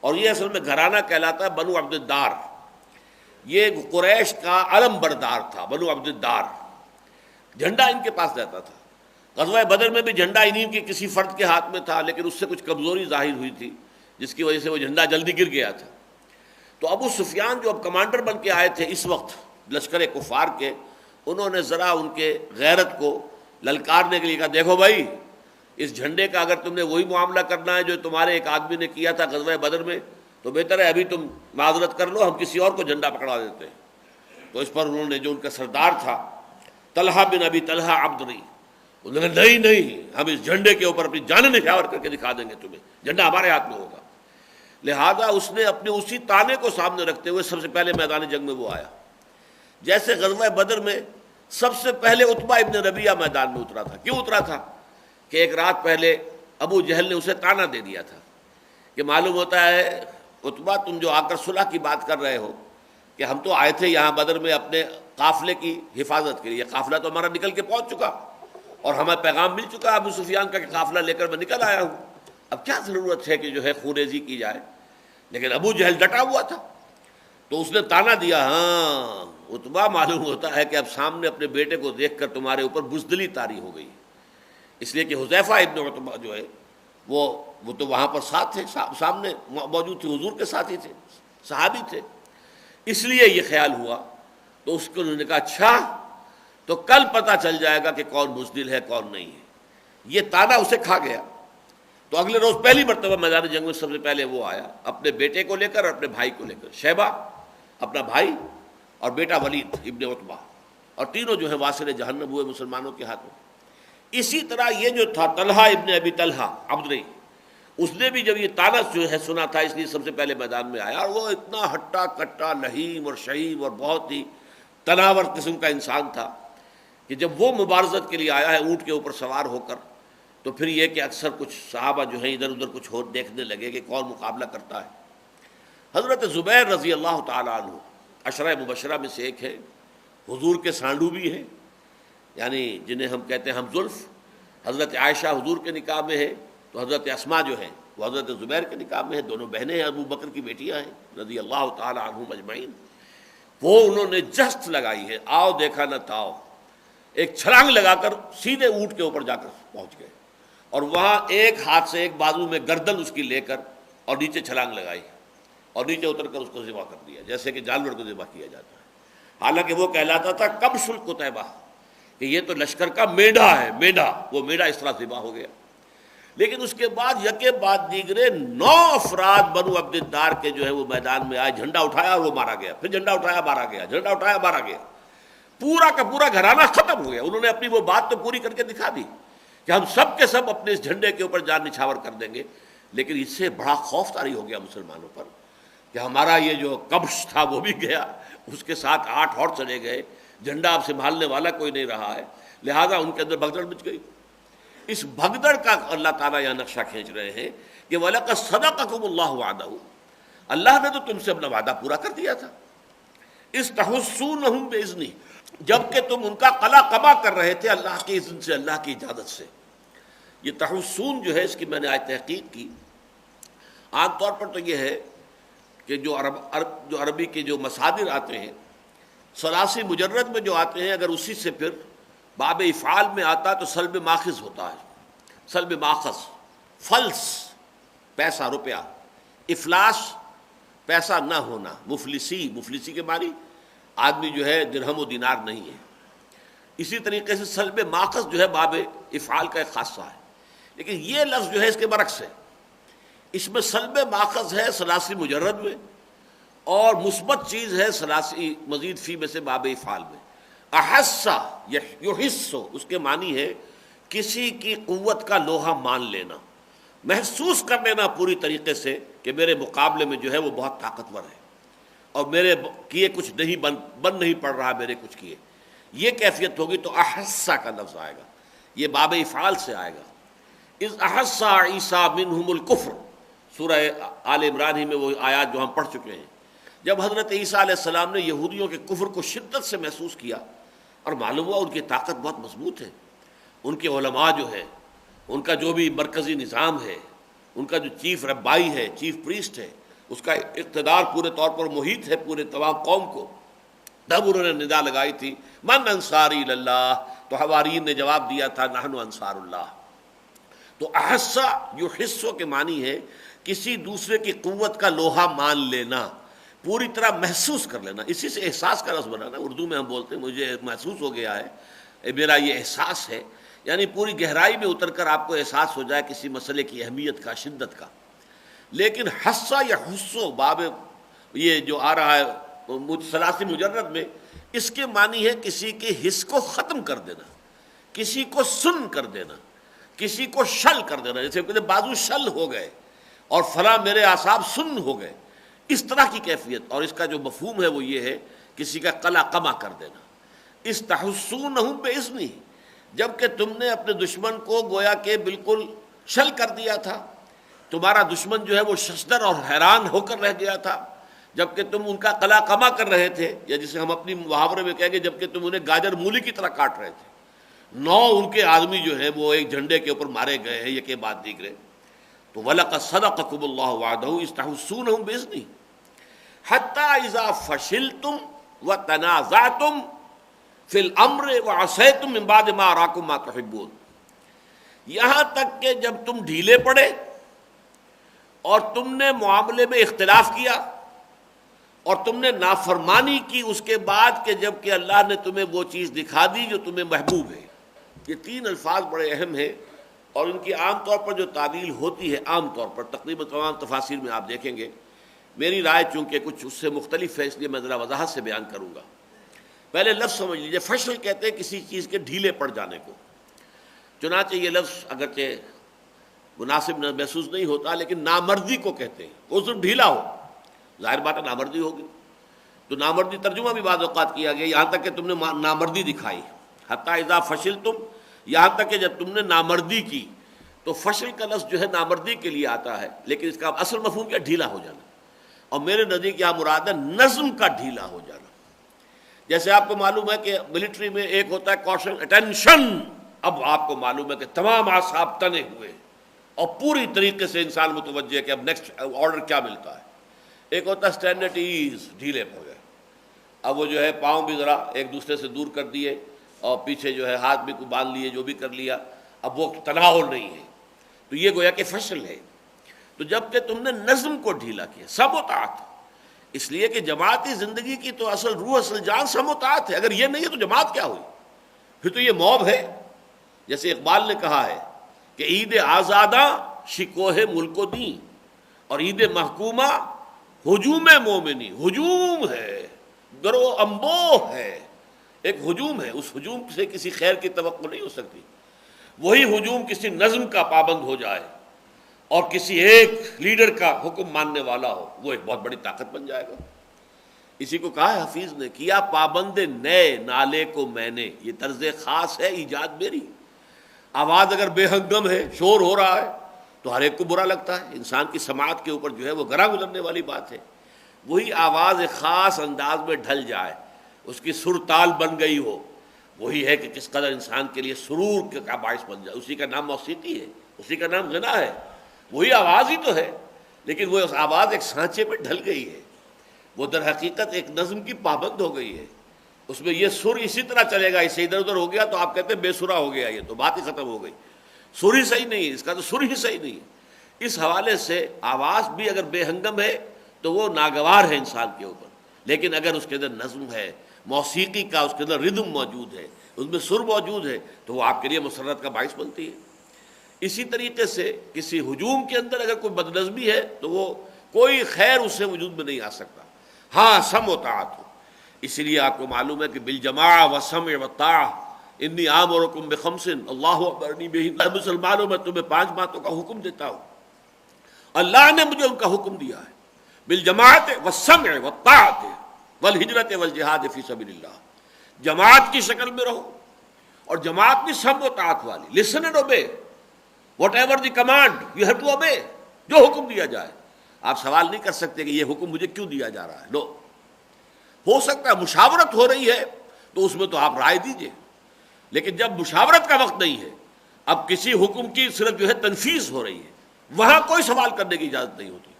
اور یہ اصل میں گھرانہ کہلاتا ہے بنو عبد الدار۔ یہ قریش کا علم بردار تھا، بنو عبد الدار، جھنڈا ان کے پاس رہتا تھا۔ غزوہ بدر میں بھی جھنڈا انہی کے کسی فرد کے ہاتھ میں تھا، لیکن اس سے کچھ کمزوری ظاہر ہوئی تھی جس کی وجہ سے وہ جھنڈا جلدی گر گیا تھا۔ تو ابو سفیان جو اب کمانڈر بن کے آئے تھے اس وقت لشکر کفار کے، انہوں نے ذرا ان کے غیرت کو للکارنے کے لیے کہا دیکھو بھائی، اس جھنڈے کا اگر تم نے وہی معاملہ کرنا ہے جو تمہارے ایک آدمی نے کیا تھا غزوہ بدر میں، تو بہتر ہے ابھی تم معذرت کر لو، ہم کسی اور کو جھنڈا پکڑا دیتے ہیں۔ تو اس پر انہوں نے جو ان کا سردار تھا طلحہ بن ابی طلحہ عبدری، انہوں نے کہا نہیں، ہم اس جھنڈے کے اوپر اپنی جانیں نچھاور کر کے دکھا دیں گے تمہیں، جھنڈا ہمارے ہاتھ میں ہوگا۔ لہذا اس نے اپنے اسی تانے کو سامنے رکھتے ہوئے سب سے پہلے میدان جنگ میں وہ آیا۔ جیسے غزوہ بدر میں سب سے پہلے عتبہ ابن ربیعہ میدان میں اترا تھا۔ کیوں اترا تھا؟ کہ ایک رات پہلے ابو جہل نے اسے تانا دے دیا تھا کہ معلوم ہوتا ہے عتبہ تم جو آ کر صلح کی بات کر رہے ہو کہ ہم تو آئے تھے یہاں بدر میں اپنے قافلے کی حفاظت کے لیے، قافلہ تو ہمارا نکل کے پہنچ چکا اور ہمیں پیغام مل چکا ابو سفیان کا کہ قافلہ لے کر میں نکل آیا ہوں، اب کیا ضرورت ہے کہ جو ہے خونریزی کی جائے؟ لیکن ابو جہل ڈٹا ہوا تھا، تو اس نے تانا دیا، ہاں عتبہ معلوم ہوتا ہے کہ اب سامنے اپنے بیٹے کو دیکھ کر تمہارے اوپر بزدلی طاری ہو گئی، اس لیے کہ حذیفہ ابن عتبہ جو ہے وہ تو وہاں پر ساتھ تھے، سامنے موجود تھے، حضور کے ساتھ ہی تھے، صحابی تھے، اس لیے یہ خیال ہوا۔ تو اس کو انہوں نے کہا اچھا تو کل پتہ چل جائے گا کہ کون بزدل ہے کون نہیں ہے۔ یہ تانا اسے کھا گیا۔ تو اگلے روز پہلی مرتبہ میدان جنگ میں سب سے پہلے وہ آیا اپنے بیٹے کو لے کر اور اپنے بھائی کو لے کر، شیبہ اپنا بھائی اور بیٹا ولید ابن عتبہ، اور تینوں جو ہے واصل جہنم ہوئے مسلمانوں کے ہاتھوں۔ اسی طرح یہ جو تھا طلحہ ابن ابی طلحہ عبدری، اس نے بھی جب یہ طعنہ جو ہے سنا تھا، اس لیے سب سے پہلے میدان میں آیا، اور وہ اتنا ہٹا کٹا لہیم اور شہیم اور بہت ہی تناور قسم کا انسان تھا کہ جب وہ مبارزت کے لیے آیا ہے اونٹ کے اوپر سوار ہو کر، تو پھر یہ کہ اکثر کچھ صحابہ جو ہیں ادھر ادھر کچھ ہو دیکھنے لگے کہ کون مقابلہ کرتا ہے۔ حضرت زبیر رضی اللہ تعالیٰ عنہ عشرہ مبشرہ میں سے ایک ہے، حضور کے سانڈو بھی ہیں، یعنی جنہیں ہم کہتے ہیں ہم زلف۔ حضرت عائشہ حضور کے نکاح میں ہے، تو حضرت اسماء جو ہیں وہ حضرت زبیر کے نکاح میں ہیں، دونوں بہنیں ہیں، ابو بکر کی بیٹیاں ہیں رضی اللہ تعالیٰ عنہم اجمعین۔ وہ انہوں نے جست لگائی ہے، آؤ دیکھا نہ تاؤ، ایک چھلانگ لگا کر سیدھے اونٹ کے اوپر جا کر پہنچ گئے، اور وہاں ایک ہاتھ سے ایک بازو میں گردن اس کی لے کر اور نیچے چھلانگ لگائی، اور نیچے اتر کر اس کو ذبح کر دیا، جیسے کہ جانور کو ذبح کیا جاتا ہے۔ حالانکہ وہ کہلاتا تھا کبش القتیبہ، کہ یہ تو لشکر کا میڈا ہے، میڈا، وہ میڈا اس طرح ذبح ہو گیا۔ لیکن اس کے بعد یکے بعد دیگرے 9 افراد بنو عبد الدار کے جو ہے وہ میدان میں آئے، جھنڈا اٹھایا اور وہ مارا گیا، پھر جھنڈا اٹھایا مارا گیا، جھنڈا اٹھایا مارا گیا، پورا کا پورا گھرانہ ختم ہو گیا۔ انہوں نے اپنی وہ بات تو پوری کر کے دکھا دی کہ ہم سب کے سب اپنے اس جھنڈے کے اوپر جان نچھاور کر دیں گے، لیکن اس سے بڑا خوف طاری ہو گیا مسلمانوں پر کہ ہمارا یہ جو کبش تھا وہ بھی گیا، اس کے ساتھ 8 اور چلے گئے، جھنڈا اب سنبھالنے والا کوئی نہیں رہا ہے، لہذا ان کے اندر بھگدڑ مچ گئی۔ اس بھگدڑ کا اللہ تعالیٰ یہاں نقشہ کھینچ رہے ہیں کہ وَلَقَدْ صَدَقَكُمُ اللَّهُ وَعْدَهُ، اللہ نے تو تم سے اپنا وعدہ پورا کر دیا تھا۔ اِذْ تَحُسُّونَهُم بِإِذْنِهِ، جبکہ تم ان کا قلا قما کر رہے تھے اللہ کے اذن سے، اللہ کی اجازت سے۔ یہ تحسون جو ہے اس کی میں نے آج تحقیق کی، عام طور پر تو یہ ہے کہ جو عربی کے جو مصادر آتے ہیں ثلاثی مجرد میں جو آتے ہیں، اگر اسی سے پھر باب افعال میں آتا تو سلب ماخذ ہوتا ہے، سلب ماخذ، فلس پیسہ روپیہ، افلاس پیسہ نہ ہونا، مفلسی کے معنی آدمی جو ہے درہم و دینار نہیں ہے۔ اسی طریقے سے سلب ماخذ جو ہے باب افعال کا ایک خاصہ ہے، لیکن یہ لفظ جو ہے اس کے برعکس ہے، اس میں سلب ماخذ ہے ثلاثی مجرد میں، اور مثبت چیز ہے ثلاثی مزید فی میں سے باب افعال میں۔ احسا یحس، اس کے معنی ہے کسی کی قوت کا لوہا مان لینا، محسوس کر لینا پوری طریقے سے کہ میرے مقابلے میں جو ہے وہ بہت طاقتور ہے، اور میرے کیے کچھ نہیں بن نہیں پڑ رہا میرے کچھ کیے، یہ کیفیت ہوگی تو احسا کا لفظ آئے گا، یہ باب افعال سے آئے گا۔ اذ احسا عیسیٰ منہم الکفر، سورہ آل عمران ہی میں وہ آیات جو ہم پڑھ چکے ہیں، جب حضرت عیسیٰ علیہ السلام نے یہودیوں کے کفر کو شدت سے محسوس کیا اور معلوم ہوا ان کی طاقت بہت مضبوط ہے، ان کے علماء جو ہے، ان کا جو بھی مرکزی نظام ہے، ان کا جو چیف ربائی ہے، چیف پریسٹ ہے، اس کا اقتدار پورے طور پر محیط ہے پورے تمام قوم کو، تب انہوں نے ندا لگائی تھی من انصاری اللہ، تو حواریین نے جواب دیا تھا نحن انصار اللہ۔ تو احسا یحسو کے معنی ہے کسی دوسرے کی قوت کا لوہا مان لینا، پوری طرح محسوس کر لینا، اسی سے احساس کا لفظ بنانا، اردو میں ہم بولتے ہیں مجھے محسوس ہو گیا ہے، میرا یہ احساس ہے، یعنی پوری گہرائی میں اتر کر آپ کو احساس ہو جائے کسی مسئلے کی اہمیت کا، شدت کا۔ لیکن حسا یا حسو باب یہ جو آ رہا ہے ثلاثی مجرد میں، اس کے معنی ہے کسی کے حس کو ختم کر دینا، کسی کو سن کر دینا، کسی کو شل کر دینا، جیسے کہتے بازو شل ہو گئے اور فلاں میرے اعصاب سن ہو گئے، اس طرح کی کیفیت۔ اور اس کا جو مفہوم ہے وہ یہ ہے کسی کا قلا قما کر دینا۔ اس تحسونہم باذنہ، جبکہ تم نے اپنے دشمن کو گویا کہ بالکل شل کر دیا تھا، تمہارا دشمن جو ہے وہ ششدر اور حیران ہو کر رہ گیا تھا، جبکہ تم ان کا قلا قما کر رہے تھے، یا جسے ہم اپنی محاورے میں کہیں گے جبکہ تم انہیں گاجر مولی کی طرح کاٹ رہے تھے۔ 9 ان کے آدمی جو ہیں وہ ایک جھنڈے کے اوپر مارے گئے ہیں یکے بعد دیگرے۔ تو وَلَقَدْ صَدَقَكُمُ اللَّهُ وَعْدَهُ إِذْ تَحُسُّونَهُم بِإِذْنِهِ حَتَّىٰ إِذَا فَشِلْتُمْ وَتَنَازَعْتُمْ فِي الْأَمْرِ وَعَصَيْتُمْ مِن بَعْدِ مَا أَرَاكُم مَّا تُحِبُّونَ، یہاں تک کہ جب تم ڈھیلے پڑے اور تم نے معاملے میں اختلاف کیا اور تم نے نافرمانی کی اس کے بعد کہ جب کہ اللہ نے تمہیں وہ چیز دکھا دی جو تمہیں محبوب ہے۔ یہ 3 الفاظ بڑے اہم ہیں، اور ان کی عام طور پر جو تعویل ہوتی ہے، عام طور پر تقریباً تمام تفاسیر میں آپ دیکھیں گے، میری رائے چونکہ کچھ اس سے مختلف ہے اس لیے میں ذرا وضاحت سے بیان کروں گا۔ پہلے لفظ سمجھ لیجئے، فشل کہتے ہیں کسی چیز کے ڈھیلے پڑ جانے کو، چنانچہ یہ لفظ اگرچہ مناسب محسوس نہیں ہوتا لیکن نامردی کو کہتے ہیں، وہ صرف ڈھیلا ہو، ظاہر بات ہے نامردی ہوگی، تو نامردی ترجمہ بھی بعض اوقات کیا گیا، یہاں تک کہ تم نے نامردی دکھائی، حتی اذا فشلتم، یہاں تک کہ جب تم نے نامردی کی، تو فشل کا لفظ جو ہے نامردی کے لیے آتا ہے، لیکن اس کا اصل مفہوم کیا؟ ڈھیلا ہو جانا، اور میرے نزدیک یہاں مراد ہے نظم کا ڈھیلا ہو جانا۔ جیسے آپ کو معلوم ہے کہ ملٹری میں ایک ہوتا ہے کوشن اٹینشن، اب آپ کو معلوم ہے کہ تمام اعصاب تنے ہوئے اور پوری طریقے سے انسان متوجہ ہے کہ اب نیکسٹ آرڈر کیا ملتا ہے۔ ایک ہوتا ہے اسٹینڈ ایٹ ایز، ڈھیلے ہو گئے، اب وہ جو ہے پاؤں بھی ذرا ایک دوسرے سے دور کر دیے اور پیچھے جو ہے ہاتھ بھی کو باندھ لیے، جو بھی کر لیا، اب وہ تناؤ نہیں ہے، تو یہ گویا کہ فشل ہے۔ تو جب کہ تم نے نظم کو ڈھیلا کیا، سب اطاعت، اس لیے کہ جماعتی زندگی کی تو اصل روح، اصل جان سب اطاعت ہے، اگر یہ نہیں ہے تو جماعت کیا ہوئی؟ پھر تو یہ موب ہے۔ جیسے اقبال نے کہا ہے کہ عید آزادہ شکوہ ملک و دین، اور عید محکومہ ہجوم مومنی، ہجوم ہے، گرو امبو ہے، ایک ہجوم ہے، اس ہجوم سے کسی خیر کی توقع نہیں ہو سکتی۔ وہی ہجوم کسی نظم کا پابند ہو جائے اور کسی ایک لیڈر کا حکم ماننے والا ہو، وہ ایک بہت بڑی طاقت بن جائے گا۔ اسی کو کہا ہے حفیظ نے، کیا پابند نئے نالے کو میں نے، یہ طرز خاص ہے ایجاد میری۔ آواز اگر بے ہنگم ہے، شور ہو رہا ہے، تو ہر ایک کو برا لگتا ہے، انسان کی سماعت کے اوپر جو ہے وہ گراں گزرنے والی بات ہے۔ وہی آواز ایک خاص انداز میں ڈھل جائے، اس کی سر تال بن گئی ہو، وہی ہے کہ کس قدر انسان کے لیے سرور کا باعث بن جائے۔ اسی کا نام موسیقی ہے، اسی کا نام غنا ہے، وہی آواز ہی تو ہے، لیکن وہ آواز ایک سانچے پہ ڈھل گئی ہے، وہ در حقیقت ایک نظم کی پابند ہو گئی ہے، اس میں یہ سر اسی طرح چلے گا، اسے ادھر ادھر ہو گیا تو آپ کہتے ہیں بے سرا ہو گیا، یہ تو بات ہی ختم ہو گئی، سر ہی صحیح نہیں ہے، اس کا تو سر ہی صحیح نہیں ہے۔ اس حوالے سے آواز بھی اگر بے ہنگم ہے تو وہ ناگوار ہے انسان کے اوپر، لیکن اگر اس کے اندر نظم ہے، موسیقی کا اس کے اندر ردم موجود ہے، اس میں سر موجود ہے، تو وہ آپ کے لیے مسرت کا باعث بنتی ہے۔ اسی طریقے سے کسی ہجوم کے اندر اگر کوئی بدنظمی ہے تو وہ کوئی خیر اس سے وجود میں نہیں آ سکتا، ہاں سم و طاعت ہو۔ اسی لیے آپ کو معلوم ہے کہ بالجماع و سمع و طاعہ انی آمرکم بخمس اللہ امرنی بہن، مسلمانوں میں تمہیں 5 باتوں کا حکم دیتا ہوں، اللہ نے مجھے ان کا حکم دیا ہے، بالجماعت والسمع والطاعت والہجرت والجہاد فی سبیل اللہ، جماعت کی شکل میں رہو، اور جماعت کی سم و طاعت والی، listen and obey, whatever the command you have to obey, جو حکم دیا جائے۔ آپ سوال نہیں کر سکتے کہ یہ حکم مجھے کیوں دیا جا رہا ہے، لو، ہو سکتا ہے مشاورت ہو رہی ہے تو اس میں تو آپ رائے دیجئے، لیکن جب مشاورت کا وقت نہیں ہے، اب کسی حکم کی صرف جو ہے تنفیذ ہو رہی ہے، وہاں کوئی سوال کرنے کی اجازت نہیں ہوتی،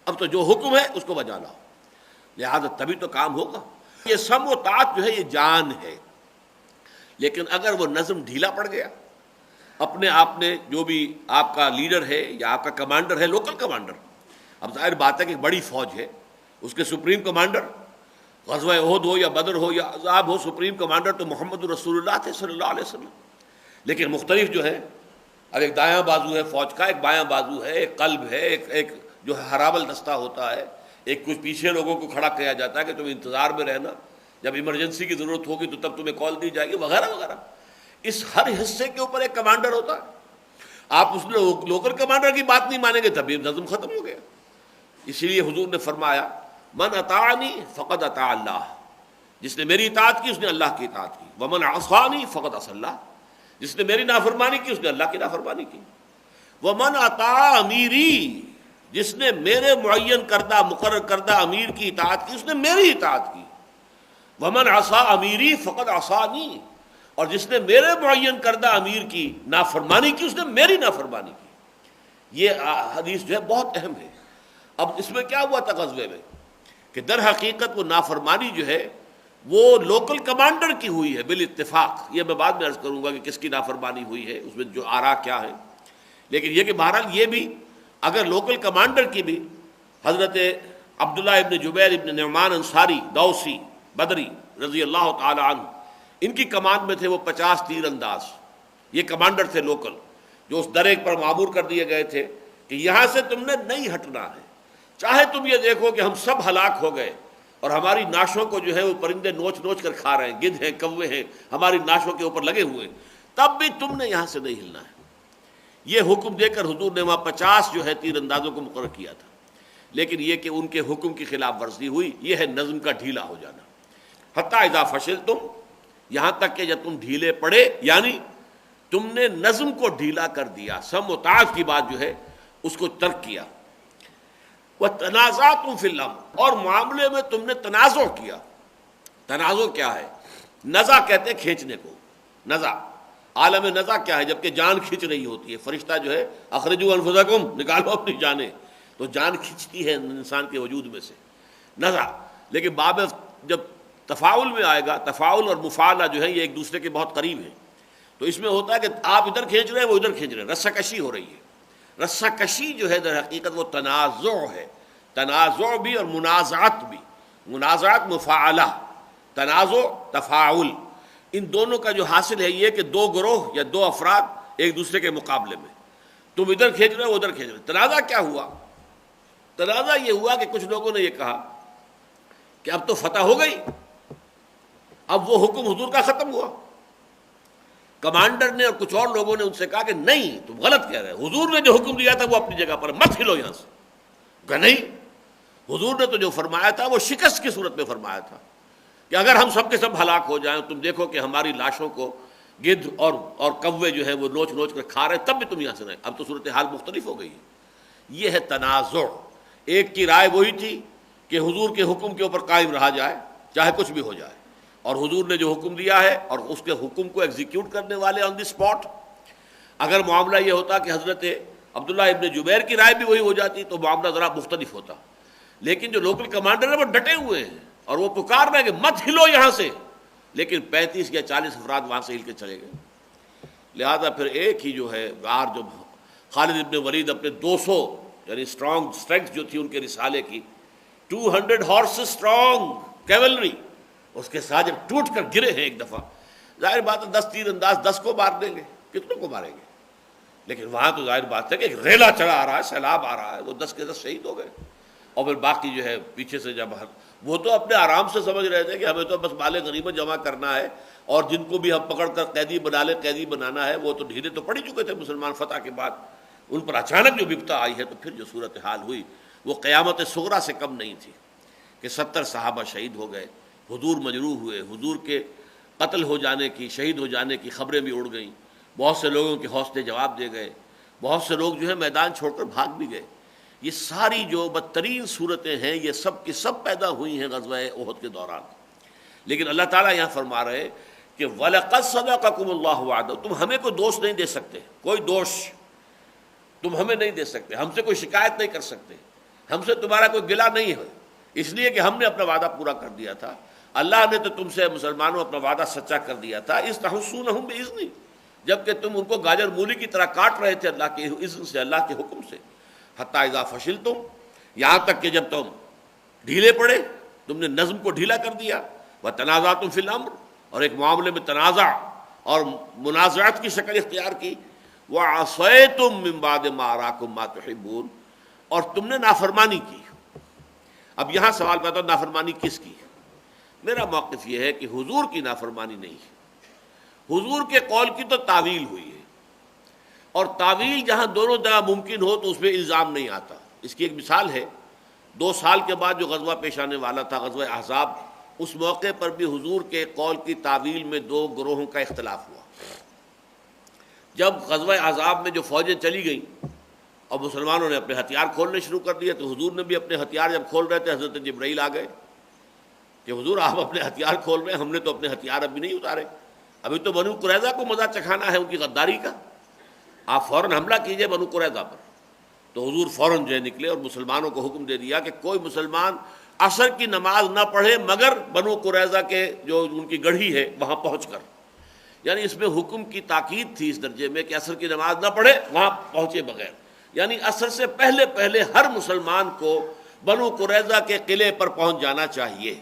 اب تو جو حکم ہے اس کو بجا لاؤ، لہذا تبھی تو کام ہوگا۔ یہ سم و طاعت جو ہے یہ جان ہے، لیکن اگر وہ نظم ڈھیلا پڑ گیا، اپنے آپ نے جو بھی آپ کا لیڈر ہے یا آپ کا کمانڈر ہے، لوکل کمانڈر، اب ظاہر بات ہے کہ بڑی فوج ہے، اس کے سپریم کمانڈر، غزوہ احد ہو یا بدر ہو یا عذاب ہو، سپریم کمانڈر تو محمد رسول اللہ تھے صلی اللہ علیہ وسلم، لیکن مختلف جو ہے، اب ایک دایاں بازو ہے فوج کا، ایک بایاں بازو ہے، ایک قلب ہے، ایک جو ہے ہراول دستہ ہوتا ہے، ایک کچھ پیچھے لوگوں کو کھڑا کیا جاتا ہے کہ تم انتظار میں رہنا، جب ایمرجنسی کی ضرورت ہوگی تو تب تمہیں کال دی جائے گی، وغیرہ وغیرہ۔ اس ہر حصے کے اوپر ایک کمانڈر ہوتا ہے، آپ اس لوکل کمانڈر کی بات نہیں مانیں گے تبھی نظم ختم ہو گیا۔ اسی لیے حضور نے فرمایا من اطاعنی فقد اطاع اللہ، جس نے میری اطاعت کی اس نے اللہ کی اطاعت کی، ومن عصانی فقد عصى اللہ، جس نے میری نافرمانی کی اس نے اللہ کی نافرمانی کی، ومن اطاع امیری، جس نے میرے معین کردہ مقرر کردہ امیر کی اطاعت کی اس نے میری اطاعت کی، ومن عصى امیری فقد عصانی، اور جس نے میرے معین کردہ امیر کی نافرمانی کی اس نے میری نافرمانی کی۔ یہ حدیث جو ہے بہت اہم ہے۔ اب اس میں کیا ہوا تھا غزوے میں کہ در حقیقت وہ نافرمانی جو ہے وہ لوکل کمانڈر کی ہوئی ہے بالاتفاق، یہ میں بعد میں عرض کروں گا کہ کس کی نافرمانی ہوئی ہے، اس میں جو آراء کیا ہے، لیکن یہ کہ بہرحال یہ بھی اگر لوکل کمانڈر کی بھی، حضرت عبداللہ ابن جبیر ابن نعمان انصاری دوسی بدری رضی اللہ تعالی عنہ، ان کی کمان میں تھے وہ 50 تیر انداز، یہ کمانڈر تھے لوکل، جو اس درے پر معمور کر دیے گئے تھے کہ یہاں سے تم نے نہیں ہٹنا ہے، چاہے تم یہ دیکھو کہ ہم سب ہلاک ہو گئے اور ہماری ناشوں کو جو ہے وہ پرندے نوچ نوچ کر کھا رہے ہیں، گدھ ہیں، کوے ہیں، ہماری ناشوں کے اوپر لگے ہوئے، تب بھی تم نے یہاں سے نہیں ہلنا ہے۔ یہ حکم دے کر حضور نے وہاں 50 جو ہے تیر اندازوں کو مقرر کیا تھا، لیکن یہ کہ ان کے حکم کی خلاف ورزی ہوئی، یہ ہے نظم کا ڈھیلا ہو جانا۔ حتی اذا فشلتم، یہاں تک کہ جب تم ڈھیلے پڑے، یعنی تم نے نظم کو ڈھیلا کر دیا، سم و تعاظ کی بات جو ہے اس کو ترک کیا، وَتَنَازَعْتُمْ فِي الْأَمْرِ، اور معاملے میں تم نے تنازع کیا۔ تنازع کیا ہے؟ نزع کہتے ہیں کھینچنے کو، نزع، عالم نزع کیا ہے؟ جبکہ جان کھینچ رہی ہوتی ہے، فرشتہ جو ہے اخرجوا انفسکم، نکالو اپنی جانیں، تو جان کھینچتی ہے انسان کے وجود میں سے، نزع۔ لیکن باب جب تفاعل میں آئے گا، تفاعل اور مفاعلہ جو ہے یہ ایک دوسرے کے بہت قریب ہیں، تو اس میں ہوتا ہے کہ آپ ادھر کھینچ رہے ہیں، وہ ادھر کھینچ رہے ہیں، رسہ کشی ہو رہی ہے۔ رسہ کشی جو ہے در حقیقت وہ تنازع ہے، تنازع بھی اور منازعت بھی، منازعت مفاعلہ، تنازع تفاعل، ان دونوں کا جو حاصل ہے یہ کہ دو گروہ یا دو افراد ایک دوسرے کے مقابلے میں، تم ادھر کھینچ رہے ہو، ادھر کھینچ رہے ہو۔ تنازع کیا ہوا؟ تنازع یہ ہوا کہ کچھ لوگوں نے یہ کہا کہ اب تو فتح ہو گئی، اب وہ حکم حضور کا ختم ہوا۔ کمانڈر نے اور کچھ اور لوگوں نے ان سے کہا کہ نہیں، تم غلط کہہ رہے ہیں، حضور نے جو حکم دیا تھا وہ اپنی جگہ پر، مت ہلو یہاں سے۔ کہ نہیں، حضور نے تو جو فرمایا تھا وہ شکست کی صورت میں فرمایا تھا کہ اگر ہم سب کے سب ہلاک ہو جائیں، تم دیکھو کہ ہماری لاشوں کو گدھ اور کوے جو ہے وہ نوچ نوچ کر کھا رہے، تب بھی تم یہاں سے نہیں۔ اب تو صورتحال مختلف ہو گئی ہے۔ یہ ہے تنازع۔ ایک کی رائے وہی تھی کہ حضور کے حکم کے اوپر قائم رہا جائے چاہے کچھ بھی ہو جائے، اور حضور نے جو حکم دیا ہے اور اس کے حکم کو ایگزیکیوٹ کرنے والے آن دی اسپاٹ۔ اگر معاملہ یہ ہوتا کہ حضرت عبداللہ ابن جبیر کی رائے بھی وہی ہو جاتی تو معاملہ ذرا مختلف ہوتا، لیکن جو لوکل کمانڈر ہیں وہ ڈٹے ہوئے ہیں اور وہ پکار رہے ہیں کہ مت ہلو یہاں سے، لیکن 35 یا 40 افراد وہاں سے ہل کے چلے گئے۔ لہذا پھر ایک ہی جو ہے غار، جو خالد ابن ولید اپنے 200 یعنی اسٹرینگتھ جو تھی ان کے رسالے کی، 200 ہارس اسٹرانگ کیولری، اس کے ساتھ جب ٹوٹ کر گرے ہیں ایک دفعہ، ظاہر بات ہے 10 تیر انداز 10 کو مار دیں گے، کتنوں کو ماریں گے؟ لیکن وہاں تو ظاہر بات ہے کہ ایک ریلا چڑھا آ رہا ہے، سیلاب آ رہا ہے، وہ 10 کے 10 شہید ہو گئے۔ اور پھر باقی جو ہے پیچھے سے جب وہ تو اپنے آرام سے سمجھ رہے تھے کہ ہمیں تو بس مال غنیمت جمع کرنا ہے، اور جن کو بھی ہم پکڑ کر قیدی بنا لیں، قیدی بنانا ہے، وہ تو ڈھیلے تو پڑ ہی چکے تھے مسلمان فتح کے بعد۔ ان پر اچانک جو بپتا آئی ہے تو پھر جو صورتحال ہوئی وہ قیامت صغریٰ سے کم نہیں تھی کہ 70 صحابہ شہید ہو گئے، حضور مجروح ہوئے، حضور کے قتل ہو جانے کی، شہید ہو جانے کی خبریں بھی اڑ گئیں، بہت سے لوگوں کے حوصلے جواب دے گئے، بہت سے لوگ جو ہے میدان چھوڑ کر بھاگ بھی گئے۔ یہ ساری جو بدترین صورتیں ہیں یہ سب کی سب پیدا ہوئی ہیں غزوہ احد کے دوران۔ لیکن اللہ تعالیٰ یہاں فرما رہے کہ وَلَقَدْ صَدَقَكُمُ اللَّهُ وَعْدَهُ، تم ہمیں کوئی دوش نہیں دے سکتے، کوئی دوش تم ہمیں نہیں دے سکتے، ہم سے کوئی شکایت نہیں کر سکتے، ہم سے تمہارا کوئی گلہ نہیں ہے، اس لیے کہ ہم نے اپنا وعدہ پورا کر دیا تھا۔ اللہ نے تو تم سے مسلمانوں اپنا وعدہ سچا کر دیا تھا، اِذْ تَحُسُّونَهُم بِإِذْنِهِ، جبکہ تم ان کو گاجر مولی کی طرح کاٹ رہے تھے اللہ کے اذن سے، اللہ کے حکم سے۔ حتی اذا فشلتم، یہاں تک کہ جب تم ڈھیلے پڑے، تم نے نظم کو ڈھیلا کر دیا، وتنازعتم فی الامر، اور ایک معاملے میں تنازع اور منازعت کی شکل اختیار کی، وعصیتم من بعد ما اراکم ما تحبون، اور تم نے نافرمانی کی۔ اب یہاں سوال پیدا ہوتا ہے نافرمانی کس کی؟ میرا موقف یہ ہے کہ حضور کی نافرمانی نہیں ہے، حضور کے قول کی تو تعویل ہوئی ہے، اور تعویل جہاں دونوں جگہ ممکن ہو تو اس میں الزام نہیں آتا۔ اس کی ایک مثال ہے، 2 سال کے بعد جو غزوہ پیش آنے والا تھا، غزوہ احزاب، اس موقع پر بھی حضور کے قول کی تعویل میں 2 گروہوں کا اختلاف ہوا۔ جب غزوہ احزاب میں جو فوجیں چلی گئیں اور مسلمانوں نے اپنے ہتھیار کھولنے شروع کر دیے، تو حضور نے بھی اپنے ہتھیار جب کھول رہے تھے، حضرت جبرائیل آ گئے کہ حضور آپ اپنے ہتھیار کھول رہے ہیں، ہم نے تو اپنے ہتھیار ابھی نہیں اتارے، ابھی تو بنو قریظہ کو مزہ چکھانا ہے ان کی غداری کا، آپ فوراً حملہ کیجئے بنو قریظہ پر۔ تو حضور فوراً جو ہے نکلے اور مسلمانوں کو حکم دے دیا کہ کوئی مسلمان عصر کی نماز نہ پڑھے مگر بنو قریظہ کے جو ان کی گڑھی ہے وہاں پہنچ کر، یعنی اس میں حکم کی تاکید تھی اس درجے میں کہ عصر کی نماز نہ پڑھے وہاں پہنچے بغیر، یعنی عصر سے پہلے پہلے ہر مسلمان کو بنو قریظہ کے قلعے پر پہنچ جانا چاہیے۔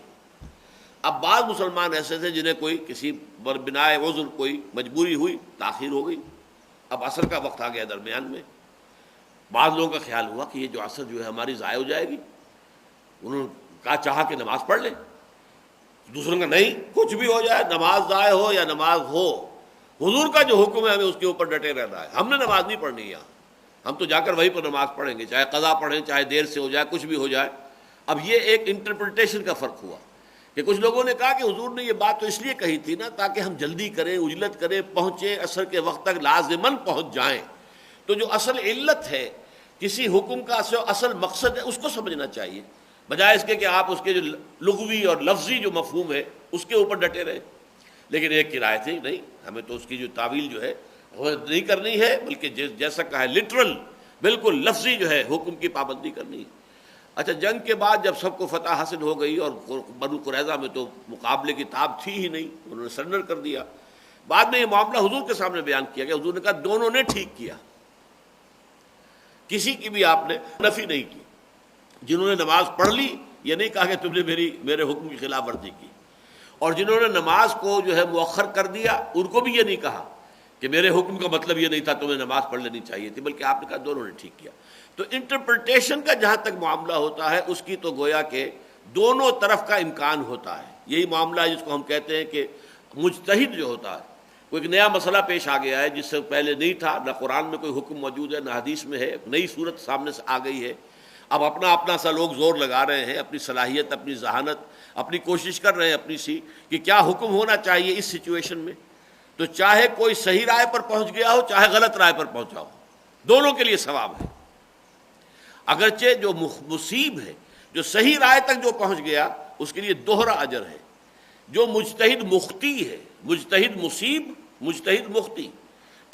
اب بعض مسلمان ایسے تھے جنہیں کوئی کسی بنا عذر کوئی مجبوری ہوئی، تاخیر ہو گئی، اب عصر کا وقت آ گیا درمیان میں، بعض لوگوں کا خیال ہوا کہ یہ جو عصر جو ہے ہماری ضائع ہو جائے گی، انہوں نے کہا چاہا کہ نماز پڑھ لیں، دوسروں کا نہیں، کچھ بھی ہو جائے، نماز ضائع ہو یا نماز ہو، حضور کا جو حکم ہے ہمیں اس کے اوپر ڈٹے رہنا ہے. ہم نے نماز نہیں پڑھنی یہاں، ہم تو جا کر وہیں پر نماز پڑھیں گے، چاہے قضا پڑھیں، چاہے دیر سے ہو جائے، کچھ بھی ہو جائے. اب یہ ایک انٹرپریٹیشن کا فرق ہوا کہ کچھ لوگوں نے کہا کہ حضور نے یہ بات تو اس لیے کہی تھی نا تاکہ ہم جلدی کریں، عجلت کریں، پہنچیں، عصر کے وقت تک لازماً پہنچ جائیں. تو جو اصل علت ہے، کسی حکم کا اصل مقصد ہے، اس کو سمجھنا چاہیے، بجائے اس کے کہ آپ اس کے جو لغوی اور لفظی جو مفہوم ہے اس کے اوپر ڈٹے رہے. لیکن ایک کی رائے تھی نہیں، ہمیں تو اس کی جو تعویل جو ہے وہ نہیں کرنی ہے، بلکہ جیسا کہا ہے لٹرل، بالکل لفظی جو ہے حکم کی پابندی کرنی ہے. اچھا، جنگ کے بعد جب سب کو فتح حاصل ہو گئی اور بنو قریظہ میں تو مقابلے کی تاب تھی ہی نہیں، انہوں نے سرنڈر کر دیا. بعد میں یہ معاملہ حضور کے سامنے بیان کیا گیا، حضور نے کہا دونوں نے ٹھیک کیا، کسی کی بھی آپ نے نفی نہیں کی. جنہوں نے نماز پڑھ لی یہ نہیں کہا کہ تم نے میرے حکم کی خلاف ورزی کی، اور جنہوں نے نماز کو جو ہے مؤخر کر دیا ان کو بھی یہ نہیں کہا کہ میرے حکم کا مطلب یہ نہیں تھا تمہیں نماز پڑھ لینی چاہیے تھی، بلکہ آپ نے کہا دونوں نے ٹھیک کیا. تو انٹرپریٹیشن کا جہاں تک معاملہ ہوتا ہے اس کی تو گویا کہ دونوں طرف کا امکان ہوتا ہے. یہی معاملہ ہے جس کو ہم کہتے ہیں کہ مجتہد جو ہوتا ہے، کوئی ایک نیا مسئلہ پیش آ گیا ہے جس سے پہلے نہیں تھا، نہ قرآن میں کوئی حکم موجود ہے نہ حدیث میں ہے، نئی صورت سامنے سے آ گئی ہے. اب اپنا اپنا سا لوگ زور لگا رہے ہیں، اپنی صلاحیت، اپنی ذہانت، اپنی کوشش کر رہے ہیں اپنی سی کہ کیا حکم ہونا چاہیے اس سچویشن میں. تو چاہے کوئی صحیح رائے پر پہنچ گیا ہو چاہے غلط رائے پر پہنچا ہو، دونوں کے لیے ثواب ہے. اگرچہ جو مصیب ہے، جو صحیح رائے تک جو پہنچ گیا اس کے لیے دوہرا اجر ہے. جو مجتہد مختی ہے، مجتہد مصیب، مجتہد مختی،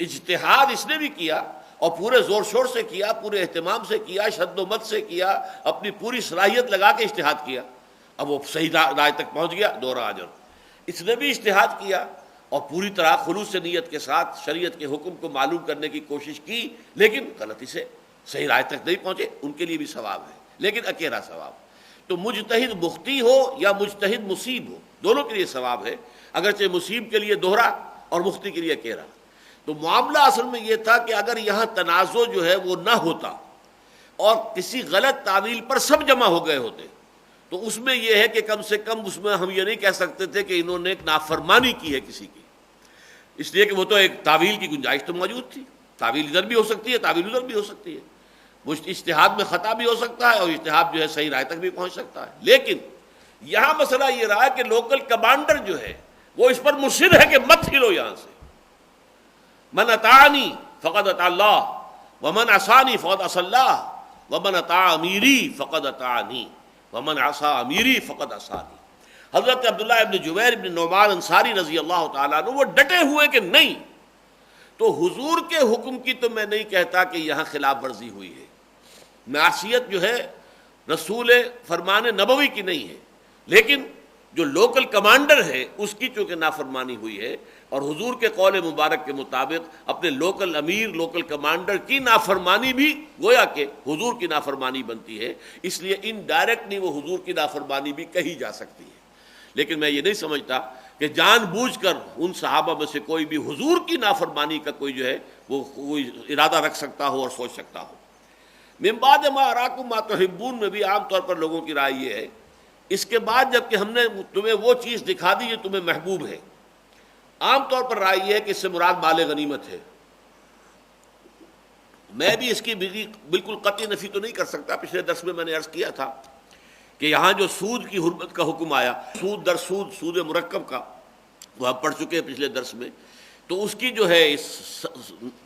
اجتہاد اس نے بھی کیا اور پورے زور شور سے کیا، پورے اہتمام سے کیا، شد و مت سے کیا، اپنی پوری صلاحیت لگا کے اجتہاد کیا، اب وہ صحیح رائے تک پہنچ گیا، دوہرا اجر. اس نے بھی اجتہاد کیا اور پوری طرح خلوص نیت کے ساتھ شریعت کے حکم کو معلوم کرنے کی کوشش کی، لیکن غلطی سے صحیح رائے تک نہیں پہنچے، ان کے لیے بھی ثواب ہے، لیکن اکیلا ثواب. تو مجتہد مختی ہو یا مجتہد مصیب ہو، دونوں کے لیے ثواب ہے، اگرچہ مصیب کے لیے دوہرا اور مختی کے لیے اکیلا. تو معاملہ اصل میں یہ تھا کہ اگر یہاں تنازع جو ہے وہ نہ ہوتا اور کسی غلط تعویل پر سب جمع ہو گئے ہوتے تو اس میں یہ ہے کہ کم سے کم اس میں ہم یہ نہیں کہہ سکتے تھے کہ انہوں نے ایک نافرمانی کی ہے کسی کی، اس لیے کہ وہ تو ایک تعویل کی گنجائش تو موجود تھی. تعویل ادھر بھی ہو سکتی ہے، تعویل ادھر بھی ہو سکتی ہے، اجتہاد میں خطا بھی ہو سکتا ہے اور اجتہاد جو ہے صحیح رائے تک بھی پہنچ سکتا ہے. لیکن یہاں مسئلہ یہ رہا کہ لوکل کمانڈر جو ہے وہ اس پر مصر ہے کہ مت ہلو یہاں سے. من اطاعنی فقد اطاع اللہ ومن عصانی فقد عصى اللہ ومن اطاع امیری فقد اطاعنی ومن عصى امیری فقد عصانی. حضرت عبداللہ ابن جبیر ابن نعمان انصاری رضی اللہ تعالیٰ عنہ وہ ڈٹے ہوئے کہ نہیں، تو حضور کے حکم کی تو میں نہیں کہتا کہ یہاں خلاف ورزی ہوئی ہے، معصیت جو ہے رسول فرمان نبوی کی نہیں ہے، لیکن جو لوکل کمانڈر ہے اس کی چونکہ نافرمانی ہوئی ہے، اور حضور کے قول مبارک کے مطابق اپنے لوکل امیر، لوکل کمانڈر کی نافرمانی بھی گویا کہ حضور کی نافرمانی بنتی ہے، اس لیے انڈائریکٹلی وہ حضور کی نافرمانی بھی کہی جا سکتی ہے. لیکن میں یہ نہیں سمجھتا کہ جان بوجھ کر ان صحابہ میں سے کوئی بھی حضور کی نافرمانی کا کوئی جو ہے وہ کوئی ارادہ رکھ سکتا ہو اور سوچ سکتا ہو. من بعد ما اراکم ما تحبون میں بھی عام طور پر لوگوں کی رائے یہ ہے، اس کے بعد جب کہ ہم نے تمہیں وہ چیز دکھا دی جو تمہیں محبوب ہے، عام طور پر رائے یہ ہے کہ اس سے مراد مال غنیمت ہے. میں بھی اس کی بالکل قطعی نفی تو نہیں کر سکتا. پچھلے درس میں نے عرض کیا تھا کہ یہاں جو سود کی حرمت کا حکم آیا، سود در سود، سود مرکب کا، وہ ہم پڑھ چکے ہیں پچھلے درس میں، تو اس کی جو ہے اس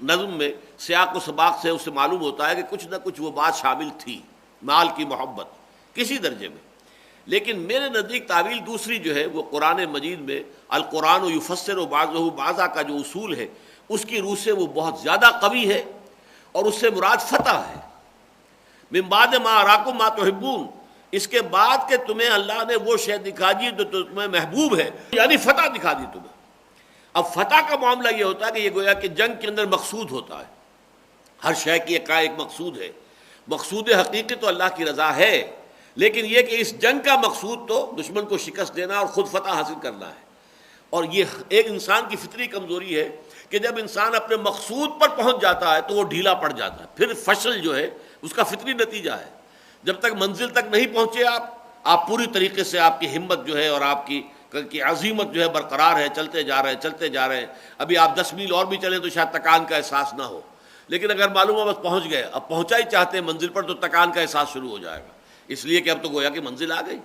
نظم میں سیاق و سباق سے اسے معلوم ہوتا ہے کہ کچھ نہ کچھ وہ بات شامل تھی، مال کی محبت کسی درجے میں. لیکن میرے نزدیک تعویل دوسری جو ہے وہ قرآن مجید میں القرآن یفسر بعضہ بعضا کا جو اصول ہے اس کی روح سے وہ بہت زیادہ قوی ہے، اور اس سے مراد فتح ہے. من بعد ما اراکم ما تحبون، اس کے بعد کہ تمہیں اللہ نے وہ شے دکھا دی جو تمہیں محبوب ہے، یعنی فتح دکھا دی تمہیں. اب فتح کا معاملہ یہ ہوتا ہے کہ یہ گویا کہ جنگ کے اندر مقصود ہوتا ہے، ہر شے کی ایک مقصود ہے. مقصود حقیقی تو اللہ کی رضا ہے، لیکن یہ کہ اس جنگ کا مقصود تو دشمن کو شکست دینا اور خود فتح حاصل کرنا ہے. اور یہ ایک انسان کی فطری کمزوری ہے کہ جب انسان اپنے مقصود پر پہنچ جاتا ہے تو وہ ڈھیلا پڑ جاتا ہے. پھر فشل جو ہے اس کا فطری نتیجہ ہے. جب تک منزل تک نہیں پہنچے آپ آپ پوری طریقے سے آپ کی ہمت جو ہے اور آپ کی عزیمت جو ہے برقرار ہے، چلتے جا رہے ہیں. ابھی آپ 10 میل اور بھی چلیں تو شاید تکان کا احساس نہ ہو، لیکن اگر معلوم ہو بس پہنچ گئے، اب پہنچا ہی چاہتے ہیں منزل پر، تو تکان کا احساس شروع ہو جائے گا، اس لیے کہ اب تو گویا کہ منزل آ گئی.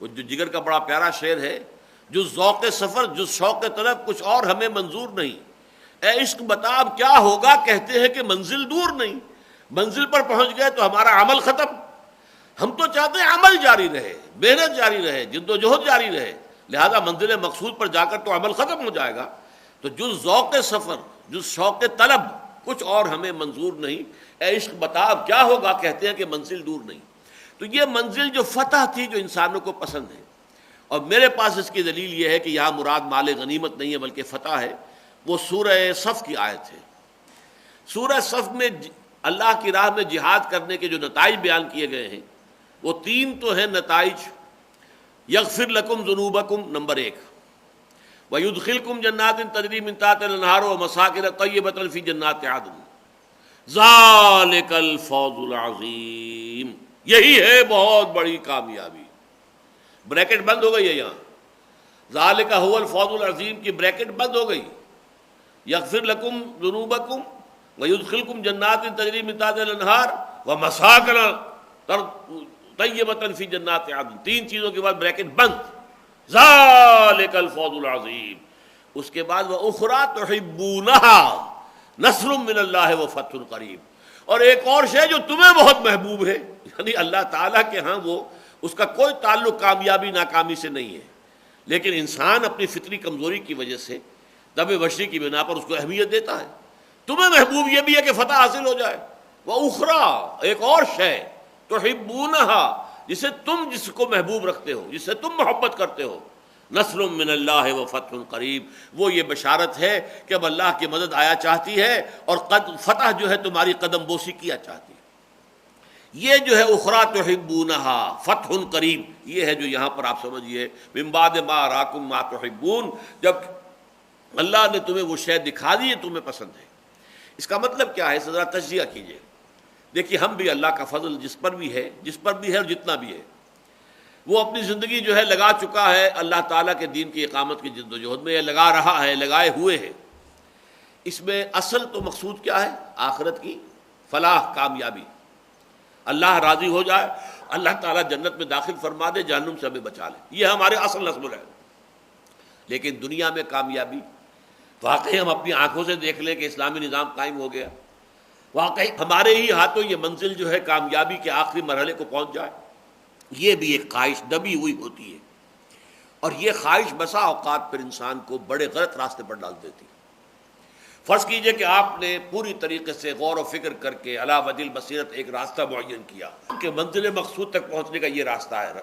وہ جو جگر کا بڑا پیارا شعر ہے، جو ذوق سفر جو شوق طلب کچھ اور ہمیں منظور نہیں، اے عشق بتا اب کیا ہوگا کہتے ہیں کہ منزل دور نہیں. منزل پر پہنچ گئے تو ہمارا عمل ختم. ہم تو چاہتے ہیں عمل جاری رہے، محنت جاری رہے، جد و جہد جاری رہے، لہذا منزل مقصود پر جا کر تو عمل ختم ہو جائے گا. تو جو ذوق سفر جو شوق طلب کچھ اور ہمیں منظور نہیں، اے عشق بتا اب کیا ہوگا کہتے ہیں کہ منزل دور نہیں. تو یہ منزل جو فتح تھی جو انسانوں کو پسند ہے، اور میرے پاس اس کی دلیل یہ ہے کہ یہاں مراد مال غنیمت نہیں ہے بلکہ فتح ہے. وہ سورہ صف کی آیت ہے. سورہ صف میں اللہ کی راہ میں جہاد کرنے کے جو نتائج بیان کیے گئے ہیں وہ 3 تو ہیں نتائج. یغفر لکم ذنوبکم نمبر 1، وَيُدْخِلْكُمْ جَنَّاتٍ تَجْرِي مِن تَحْتِهَا الْأَنْهَارُ وَمَسَاكِنَ طَيِّبَةً فِي جَنَّاتِ عَدْنٍ ذَلِكَ الْفَوْزُ الْعَظِيمُ. یہی ہے بہت بڑی کامیابی. بریکٹ بند ہو گئی ہے یہاں، ذَلِكَ هُوَ الْفَوْزُ الْعَظِيمُ کی بریکٹ بند ہو گئی. یغفر لکم ذنوبکم وَيُدْخِلْكُمْ جَنَّاتٍ تَجْرِي مِن تَحْتِهَا الْأَنْهَارُ وَمَسَاكِنَ طیبۃ فی جنات عدن. 3 چیزوں کے بعد بریکٹ بند، ذالک الفوز العظیم. اس کے بعد وَأُخْرَىٰ تُحِبُّونَهَا نصر من اللہ وفتح قریب. اور ایک اور شے جو تمہیں بہت محبوب ہے، یعنی اللہ تعالیٰ کے ہاں وہ اس کا کوئی تعلق کامیابی ناکامی سے نہیں ہے، لیکن انسان اپنی فطری کمزوری کی وجہ سے طبع بشری کی بنا پر اس کو اہمیت دیتا ہے. تمہیں محبوب یہ بھی ہے کہ فتح حاصل ہو جائے. وَأُخْرَىٰ ایک اور شے تحبونہا جس کو محبوب رکھتے ہو، جس سے تم محبت کرتے ہو، نصر من اللہ و فتح قریب. وہ یہ بشارت ہے کہ اب اللہ کی مدد آیا چاہتی ہے اور فتح جو ہے تمہاری قدم بوسی کیا چاہتی ہے. یہ جو ہے اخریٰ تحبونہا فتح قریب، یہ ہے جو یہاں پر آپ سمجھیے من بعد ما اراکم ما تحبون، جب اللہ نے تمہیں وہ شے دکھا دی ہے تمہیں پسند ہے. اس کا مطلب کیا ہے؟ ذرا تجزیہ کیجیے. دیکھیے ہم بھی اللہ کا فضل جس پر بھی ہے اور جتنا بھی ہے، وہ اپنی زندگی جو ہے لگا چکا ہے اللہ تعالیٰ کے دین کی اقامت کی جد و جہد میں، لگا رہا ہے، لگائے ہوئے ہے. اس میں اصل تو مقصود کیا ہے؟ آخرت کی فلاح، کامیابی. اللہ راضی ہو جائے، اللہ تعالیٰ جنت میں داخل فرما دے، جہنم سے ہمیں بچا لے. یہ ہمارے اصل نصب ہے. لیکن دنیا میں کامیابی واقعی ہم اپنی آنکھوں سے دیکھ لیں کہ اسلامی نظام قائم ہو گیا، واقعی ہمارے ہی ہاتھوں یہ منزل جو ہے کامیابی کے آخری مرحلے کو پہنچ جائے، یہ بھی ایک خواہش دبی ہوئی ہوتی ہے. اور یہ خواہش بسا اوقات پھر انسان کو بڑے غلط راستے پر ڈال دیتی. فرض کیجئے کہ آپ نے پوری طریقے سے غور و فکر کر کے علی وجہ البصیرت ایک راستہ معین کیا کہ منزل مقصود تک پہنچنے کا یہ راستہ ہے،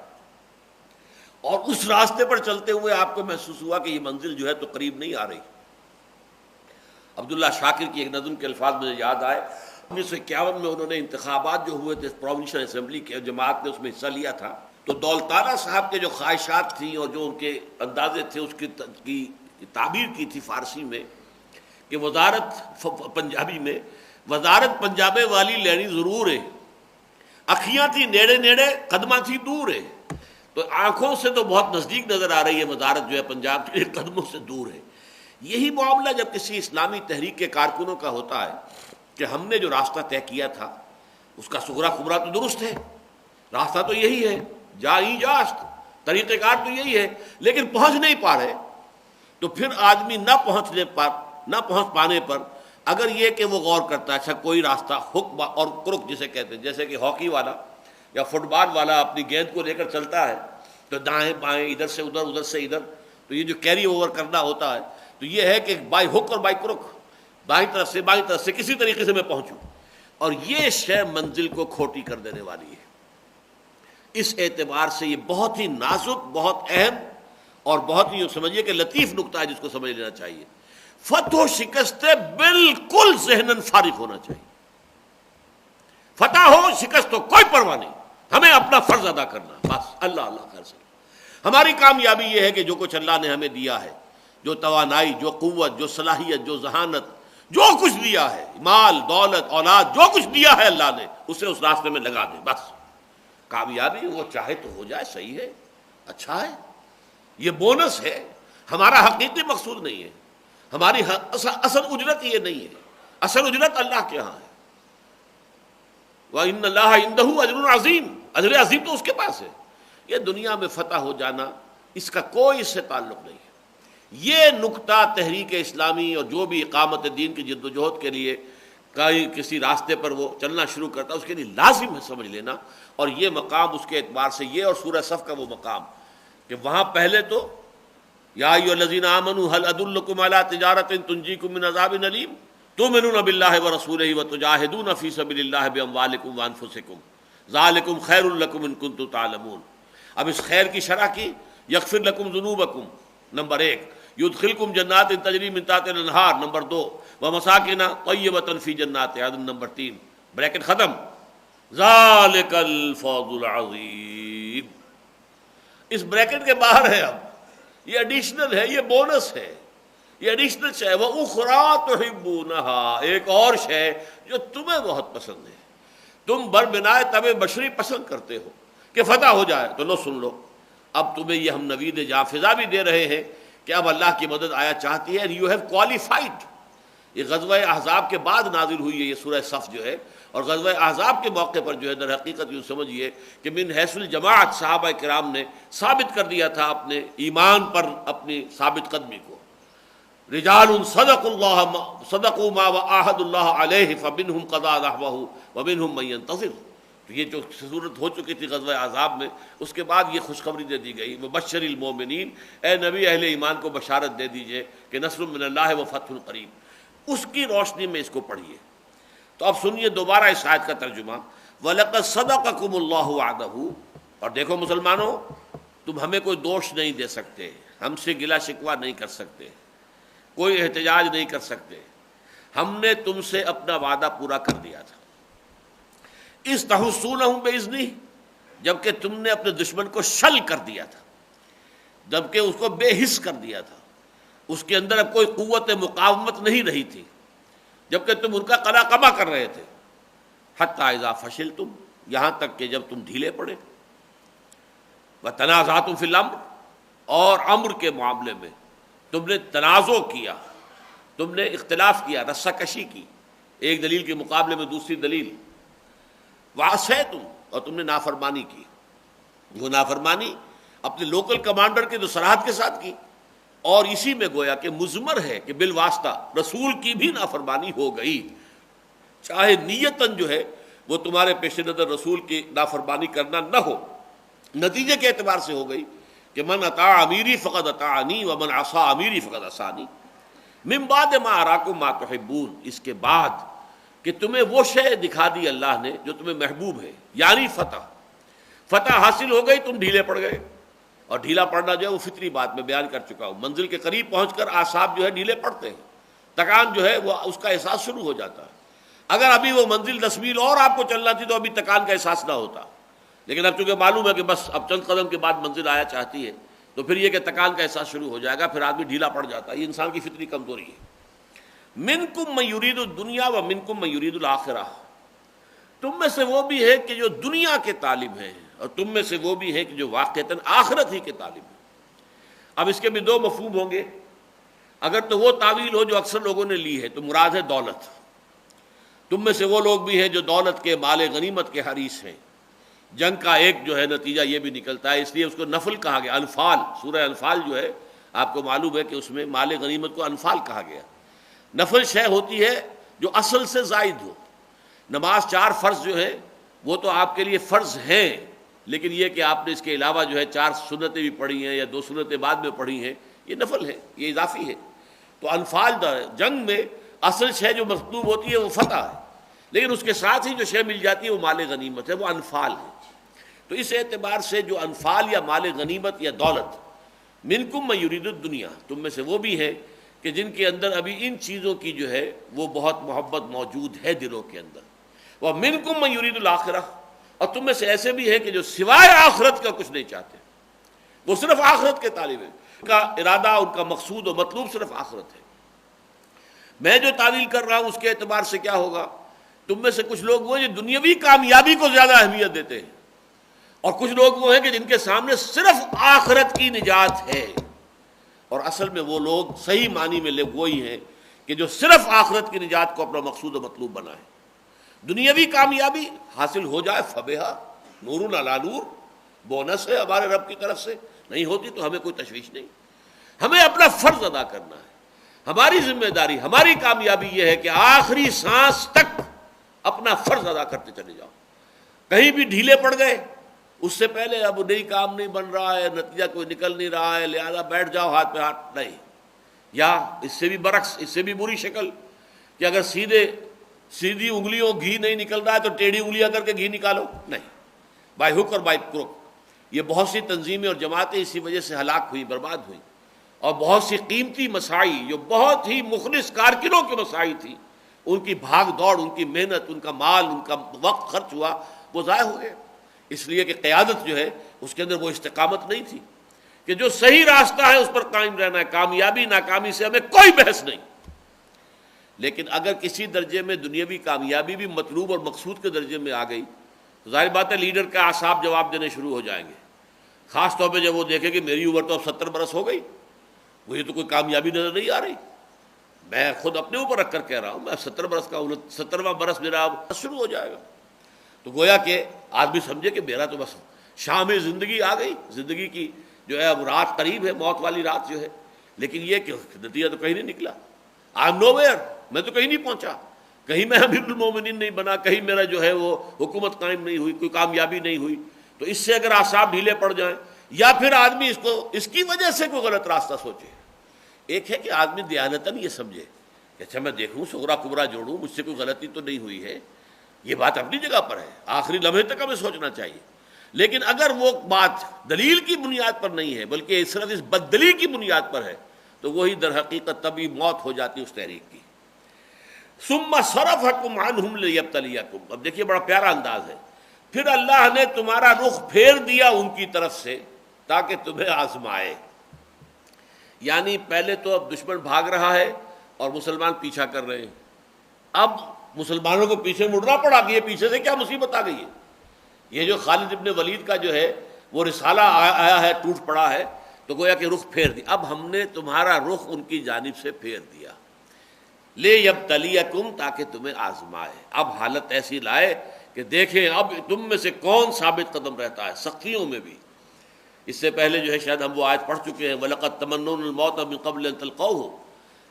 اور اس راستے پر چلتے ہوئے آپ کو محسوس ہوا کہ یہ منزل جو ہے تو قریب نہیں آ رہی. عبداللہ شاکر کی ایک نظم کے الفاظ مجھے یاد آئے. 1951 میں انہوں نے انتخابات جو ہوئے تھے پروونشل اسمبلی کے، جماعت نے اس میں حصہ لیا تھا، تو دولتانہ صاحب کے جو خواہشات تھیں اور جو ان کے اندازے تھے اس کی تعبیر کی تھی فارسی میں کہ وزارت پنجابی میں، وزارت پنجابے والی لینی ضرور ہے، اکھیاں تھی نیڑے نیڑے قدماں تھی دور ہے. تو آنکھوں سے تو بہت نزدیک نظر آ رہی ہے وزارت جو ہے پنجاب کے، قدموں سے دور ہے. یہی معاملہ جب کسی اسلامی تحریک کے کارکنوں کا ہوتا ہے کہ ہم نے جو راستہ طے کیا تھا اس کا صغرا کبرا تو درست ہے، راستہ تو یہی ہے، جاست طریقہ کار تو یہی ہے، لیکن پہنچ نہیں پا رہے، تو پھر آدمی نہ پہنچ پانے پر اگر یہ کہ وہ غور کرتا ہے اچھا کوئی راستہ حک اور کرک جسے کہتے ہیں، جیسے کہ ہاکی والا یا فٹ بال والا اپنی گیند کو لے کر چلتا ہے تو دائیں بائیں ادھر سے ادھر ادھر سے ادھر، تو یہ جو کیری اوور کرنا ہوتا ہے تو یہ ہے کہ بائی ہک اور بائی کرک، بائیں طرف سے کسی طریقے سے میں پہنچوں. اور یہ شے منزل کو کھوٹی کر دینے والی ہے. اس اعتبار سے یہ بہت ہی نازک، بہت اہم اور بہت ہی سمجھیے کہ لطیف نقطہ ہے جس کو سمجھ لینا چاہیے. فتح و شکست بالکل ذہناً فارغ ہونا چاہیے. فتح ہو شکست ہو کوئی پرواہ نہیں، ہمیں اپنا فرض ادا کرنا بس. اللہ اللہ خیر سے ہماری کامیابی یہ ہے کہ جو کچھ اللہ نے ہمیں دیا ہے، جو توانائی، جو قوت، جو صلاحیت، جو ذہانت، جو کچھ دیا ہے، مال دولت اولاد، جو کچھ دیا ہے اللہ نے، اسے اس راستے میں لگا دیں بس. کامیابی وہ چاہے تو ہو جائے، صحیح ہے، اچھا ہے، یہ بونس ہے، ہمارا حقیقی مقصود نہیں ہے، ہماری اصل اجرت یہ نہیں ہے، اصل اجرت اللہ کے ہاں ہے۔ وَإِنَّ اللَّهَ عِندَهُ أَجْرٌ عَظِيمٌ، اجر عظیم تو اس کے پاس ہے۔ یہ دنیا میں فتح ہو جانا اس کا کوئی اس سے تعلق نہیں ہے۔ یہ نقطہ تحریک اسلامی اور جو بھی اقامت دین کی جد و جہد کے لیے کسی راستے پر وہ چلنا شروع کرتا ہے اس کے لیے لازم ہے سمجھ لینا، اور یہ مقام اس کے اعتبار سے یہ اور سورہ صف کا وہ مقام کہ وہاں پہلے تو یا ایھا الذین آمنوا هل ادلکم علی تجارۃ تنجیکم من عذاب الیم تؤمنون باللہ ورسولہ وتجاہدون فی سبیل اللہ باموالکم وانفسکم ذالکم خیر لکم ان کنتم تعلمون۔ اب اس خیر کی شرح کی، یغفر لکم ذنوبکم نمبر 1، یدخلکم جنات تجری من تحتها الانہار نمبر 2، ومساکن طیبۃ فی جنات عدن نمبر 3، بریکٹ ختم، ذالک الفوز العظیم۔ اس بریکٹ کے باہر ہے، اب یہ ایڈیشنل ہے، یہ بونس ہے، یہ ایڈیشنل شے ہے۔ وَأُخْرَىٰ تُحِبُّونَهَا، ایک اور شے جو تمہیں بہت پسند ہے، تم بربنائے طبع بشری پسند کرتے ہو کہ فتح ہو جائے، تو لو سن لو، اب تمہیں یہ ہم نوید جاں فضا بھی دے رہے ہیں کہ اب اللہ کی مدد آیا چاہتی ہے، یو ہیو کوالیفائڈ۔ یہ غزوہ احزاب کے بعد نازل ہوئی ہے یہ سورہ صف جو ہے، اور غزوہ احزاب کے موقع پر جو ہے در حقیقت یوں سمجھیے کہ من حیث الجماعت صحابہ کرام نے ثابت کر دیا تھا اپنے ایمان پر اپنی ثابت قدمی کو۔ رجال صدقوا ما وعاهدوا الله عليه فمنهم قضى نحبه ومنهم من ينتظر۔ تو یہ جو صورت ہو چکی تھی غزوہ احزاب میں، اس کے بعد یہ خوشخبری دے دی گئی، وبشر المومنین، اے نبی اہل ایمان کو بشارت دے دیجئے کہ نصر من اللہ وفتح قریب۔ اس کی روشنی میں اس کو پڑھیے۔ تو اب سنیے دوبارہ اس آیت کا ترجمہ، وَلَقَدْ صَدَقَكُمُ اللَّهُ وَعْدَهُ۔ اور دیکھو مسلمانوں، تم ہمیں کوئی دوش نہیں دے سکتے، ہم سے گلہ شکوہ نہیں کر سکتے، کوئی احتجاج نہیں کر سکتے، ہم نے تم سے اپنا وعدہ پورا کر دیا تھا۔ اِذْ تَحُسُّونَهُم بِإِذْنِهِ، جبکہ تم نے اپنے دشمن کو شل کر دیا تھا، جبکہ اس کو بے حس کر دیا تھا، اس کے اندر اب کوئی قوت مقاومت نہیں رہی تھی، جبکہ تم ان کا قلا قبا کر رہے تھے۔ حتیٰ اذا فشلتم، یہاں تک کہ جب تم ڈھیلے پڑے، وتنازعتم فی الامر، اور امر کے معاملے میں تم نے تنازع کیا، تم نے اختلاف کیا، رسہ کشی کی، ایک دلیل کے مقابلے میں دوسری دلیل، وعصیتم، اور تم نے نافرمانی کی۔ وہ نافرمانی اپنے لوکل کمانڈر کے جو سرحد کے ساتھ کی، اور اسی میں گویا کہ مضمر ہے کہ بالواسطہ رسول کی بھی نافرمانی ہو گئی، چاہے نیتاً جو ہے وہ تمہارے پیش نظر رسول کی نافرمانی کرنا نہ ہو، نتیجے کے اعتبار سے ہو گئی کہ من اطاع امیری فقد اطاعنی ومن عصا امیری فقد عصانی، من بعد ما اراکم ما تحبون، اس کے بعد کہ تمہیں وہ شے دکھا دی اللہ نے جو تمہیں محبوب ہے، یعنی فتح حاصل ہو گئی، تم ڈھیلے پڑ گئے۔ اور ڈھیلا پڑنا جو ہے وہ فطری بات میں بیان کر چکا ہوں، منزل کے قریب پہنچ کر اعصاب جو ہے ڈھیلے پڑتے ہیں، تکان جو ہے وہ اس کا احساس شروع ہو جاتا ہے۔ اگر ابھی وہ منزل 10 میل اور آپ کو چلنا تھی تو ابھی تکان کا احساس نہ ہوتا، لیکن اب چونکہ معلوم ہے کہ بس اب چند قدم کے بعد منزل آیا چاہتی ہے، تو پھر یہ کہ تکان کا احساس شروع ہو جائے گا، پھر آدمی ڈھیلا پڑ جاتا ہے۔ یہ انسان کی فطری کمزوری ہے۔ منکم من یرید الدنیا و منکم من یرید الآخرہ، تم میں سے وہ بھی ہے کہ جو دنیا کے طالب ہیں، اور تم میں سے وہ بھی ہے کہ جو واقعتاً آخرت ہی کے طالب ہیں۔ اب اس کے بھی دو مفہوم ہوں گے۔ اگر تو وہ تعویل ہو جو اکثر لوگوں نے لی ہے تو مراد ہے دولت، تم میں سے وہ لوگ بھی ہیں جو دولت کے مال غنیمت کے حریص ہیں۔ جنگ کا ایک جو ہے نتیجہ یہ بھی نکلتا ہے، اس لیے اس کو نفل کہا گیا۔ انفال، سورہ انفال جو ہے آپ کو معلوم ہے کہ اس میں مال غنیمت کو انفال کہا گیا۔ نفل شے ہوتی ہے جو اصل سے زائد ہو۔ نماز 4 فرض جو ہے وہ تو آپ کے لیے فرض ہیں، لیکن یہ کہ آپ نے اس کے علاوہ جو ہے 4 سنتیں بھی پڑھی ہیں یا 2 سنتیں بعد میں پڑھی ہیں، یہ نفل ہے، یہ اضافی ہے۔ تو انفال جنگ میں اصل شے جو مطلوب ہوتی ہے وہ فتح ہے، لیکن اس کے ساتھ ہی جو شے مل جاتی ہے وہ مال غنیمت ہے، وہ انفال ہے۔ تو اس اعتبار سے جو انفال یا مال غنیمت یا دولت، منکم من یرید الدنیا، تم میں سے وہ بھی ہیں کہ جن کے اندر ابھی ان چیزوں کی جو ہے وہ بہت محبت موجود ہے دلوں کے اندر، ومنکم من یرید الآخرہ، اور تم میں سے ایسے بھی ہیں کہ جو سوائے آخرت کا کچھ نہیں چاہتے، وہ صرف آخرت کے طالب ہیں، ان کا ارادہ، ان کا مقصود و مطلوب صرف آخرت ہے۔ میں جو تعویل کر رہا ہوں اس کے اعتبار سے کیا ہوگا، تم میں سے کچھ لوگ وہ جو دنیاوی کامیابی کو زیادہ اہمیت دیتے ہیں، اور کچھ لوگ وہ ہیں کہ جن کے سامنے صرف آخرت کی نجات ہے، اور اصل میں وہ لوگ صحیح معنی میں لوگ وہی ہیں کہ جو صرف آخرت کی نجات کو اپنا مقصود و مطلوب بنائے۔ دنیاوی کامیابی حاصل ہو جائے فبہا، نور علی نور، بونس ہے ہمارے رب کی طرف سے، نہیں ہوتی تو ہمیں کوئی تشویش نہیں۔ ہمیں اپنا فرض ادا کرنا ہے، ہماری ذمہ داری، ہماری کامیابی یہ ہے کہ آخری سانس تک اپنا فرض ادا کرتے چلے جاؤ۔ کہیں بھی ڈھیلے پڑ گئے، اس سے پہلے اب نئی کام نہیں بن رہا ہے، نتیجہ کوئی نکل نہیں رہا ہے، لہذا بیٹھ جاؤ ہاتھ پہ ہاتھ، نہیں۔ یا اس سے بھی برعکس، اس سے بھی بری شکل کہ اگر سیدھی انگلیوں گھی نہیں نکل رہا ہے تو ٹیڑھی انگلیاں کر کے گھی نکالو، نہیں، بائی ہک اور بائی کروک۔ یہ بہت سی تنظیمیں اور جماعتیں اسی وجہ سے ہلاک ہوئی، برباد ہوئی، اور بہت سی قیمتی مساعی جو بہت ہی مخلص کارکنوں کے مساعی تھی، ان کی بھاگ دوڑ، ان کی محنت، ان کا مال، ان کا وقت خرچ ہوا، وہ ضائع ہو گئے، اس لیے کہ قیادت جو ہے اس کے اندر وہ استقامت نہیں تھی کہ جو صحیح راستہ ہے اس پر قائم رہنا ہے۔ کامیابی ناکامی سے ہمیں کوئی بحث نہیں، لیکن اگر کسی درجے میں دنیاوی کامیابی بھی مطلوب اور مقصود کے درجے میں آ گئی تو ظاہر بات ہے لیڈر کا اعصاب جواب دینے شروع ہو جائیں گے، خاص طور پہ جب وہ دیکھے کہ میری عمر تو اب 70 برس ہو گئی، مجھے تو کوئی کامیابی نظر نہیں آ رہی۔ میں خود اپنے اوپر رکھ کر کہہ رہا ہوں، میں 70 برس کا ہوں، 70واں برس میرا اب شروع ہو جائے گا، تو گویا کہ آدمی سمجھے کہ میرا تو بس شام زندگی آ گئی، زندگی کی جو ہے اب رات قریب ہے، موت والی رات جو ہے، لیکن یہ کہ نتیجہ تو کہیں نہیں نکلا۔ آئی ایم نو ویئر، میں تو کہیں نہیں پہنچا، کہیں میں امیر المومنین نہیں بنا، کہیں میرا جو ہے وہ حکومت قائم نہیں ہوئی، کوئی کامیابی نہیں ہوئی۔ تو اس سے اگر اعصاب ڈھیلے پڑ جائیں، یا پھر آدمی اس کی وجہ سے کوئی غلط راستہ سوچے۔ ایک ہے کہ آدمی دیانتاً یہ سمجھے کہ اچھا میں دیکھوں صغرا کبرا جوڑوں، مجھ سے کوئی غلطی تو نہیں ہوئی ہے، یہ بات اپنی جگہ پر ہے، آخری لمحے تک ہمیں سوچنا چاہیے۔ لیکن اگر وہ بات دلیل کی بنیاد پر نہیں ہے بلکہ صرف اس بددلی کی بنیاد پر ہے تو وہی در حقیقت تبھی موت ہو جاتی اس تحریک کی۔ ثم صرفکم عنہم لیبتلیکم، اب دیکھیے بڑا پیارا انداز ہے، پھر اللہ نے تمہارا رخ پھیر دیا ان کی طرف سے تاکہ تمہیں آزمائے۔ یعنی پہلے تو اب دشمن بھاگ رہا ہے اور مسلمان پیچھا کر رہے ہیں، اب مسلمانوں کو پیچھے مڑنا پڑا کہ یہ پیچھے سے کیا مصیبت آ گئی ہے۔ یہ جو خالد ابن ولید کا جو ہے وہ رسالہ آیا ہے، ٹوٹ پڑا ہے، تو گویا کہ رخ پھیر دیا، اب ہم نے تمہارا رخ ان کی جانب سے پھیر دیا، لیبتلیکم، تاکہ تمہیں آزمائے۔ اب حالت ایسی لائے کہ دیکھیں اب تم میں سے کون ثابت قدم رہتا ہے سختیوں میں بھی۔ اس سے پہلے جو ہے شاید ہم وہ آیت پڑھ چکے ہیں، وَلَقَدْ تَمَنُّونَ الْمَوْتَ مِن قَبْلِ أَن تَلْقَوْهُ،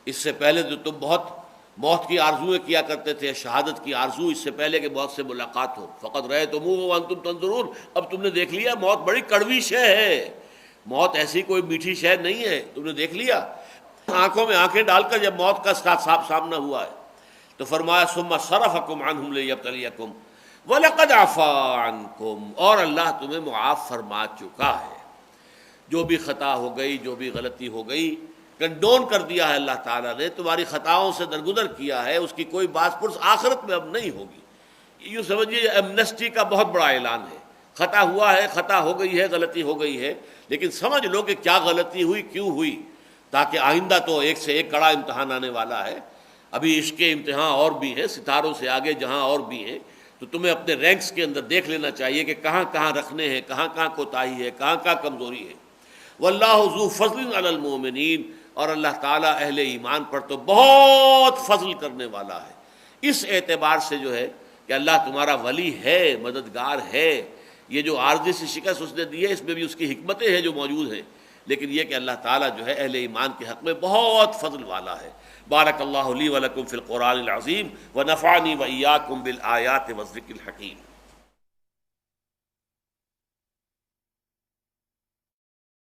اس سے پہلے جو تم بہت موت کی آرزویں کیا کرتے تھے، شہادت کی آرزو، اس سے پہلے کہ موت سے ملاقات ہو، فَقَدْ رَأَيْتُمُوهُ وَأَنْتُمْ تَنظُرُونَ، اب تم نے دیکھ لیا، موت بڑی کڑوی شے ہے، موت ایسی کوئی میٹھی شے نہیں ہے، تم نے دیکھ لیا۔ آنکھوں میں آنکھیں ڈال کر جب موت کا صاف سامنا ہوا ہے تو فرمایا ثم صرفکم عنہم لیبتلیکم وَلَقَدْ عَفَا عَنْکُمْ، اور اللہ تمہیں معاف فرما چکا ہے، جو بھی خطا ہو گئی، جو بھی غلطی ہو گئی، کنڈون کر دیا ہے اللہ تعالیٰ نے، تمہاری خطاؤں سے درگزر کیا ہے، اس کی کوئی باز پرس آخرت میں اب نہیں ہوگی۔ یوں سمجھیے ایمنسٹی کا بہت بڑا اعلان ہے، خطا ہوا ہے، خطا ہو گئی ہے، غلطی ہو گئی ہے، لیکن سمجھ لو کہ کیا غلطی ہوئی، کیوں ہوئی، تاکہ آئندہ تو ایک سے ایک کڑا امتحان آنے والا ہے۔ ابھی عشق کے امتحان اور بھی ہیں، ستاروں سے آگے جہاں اور بھی ہیں، تو تمہیں اپنے رینکس کے اندر دیکھ لینا چاہیے کہ کہاں کہاں رکھنے ہیں، کہاں کہاں کوتاہی ہے، کہاں کہاں کمزوری ہے۔ واللہ ذو فضل علی المؤمنین، اور اللہ تعالیٰ اہل ایمان پر تو بہت فضل کرنے والا ہے، اس اعتبار سے جو ہے کہ اللہ تمہارا ولی ہے، مددگار ہے۔ یہ جو عارضی سی شکست اس نے دی ہے، اس میں بھی اس کی حکمتیں ہیں جو موجود ہیں، لیکن یہ کہ اللہ تعالیٰ جو ہے اہل ایمان کے حق میں بہت فضل والا ہے۔ بارک اللہ لی ولکم فی القرآن العظیم ونفعنی وإیاکم بالآیات والذکر الحکیم۔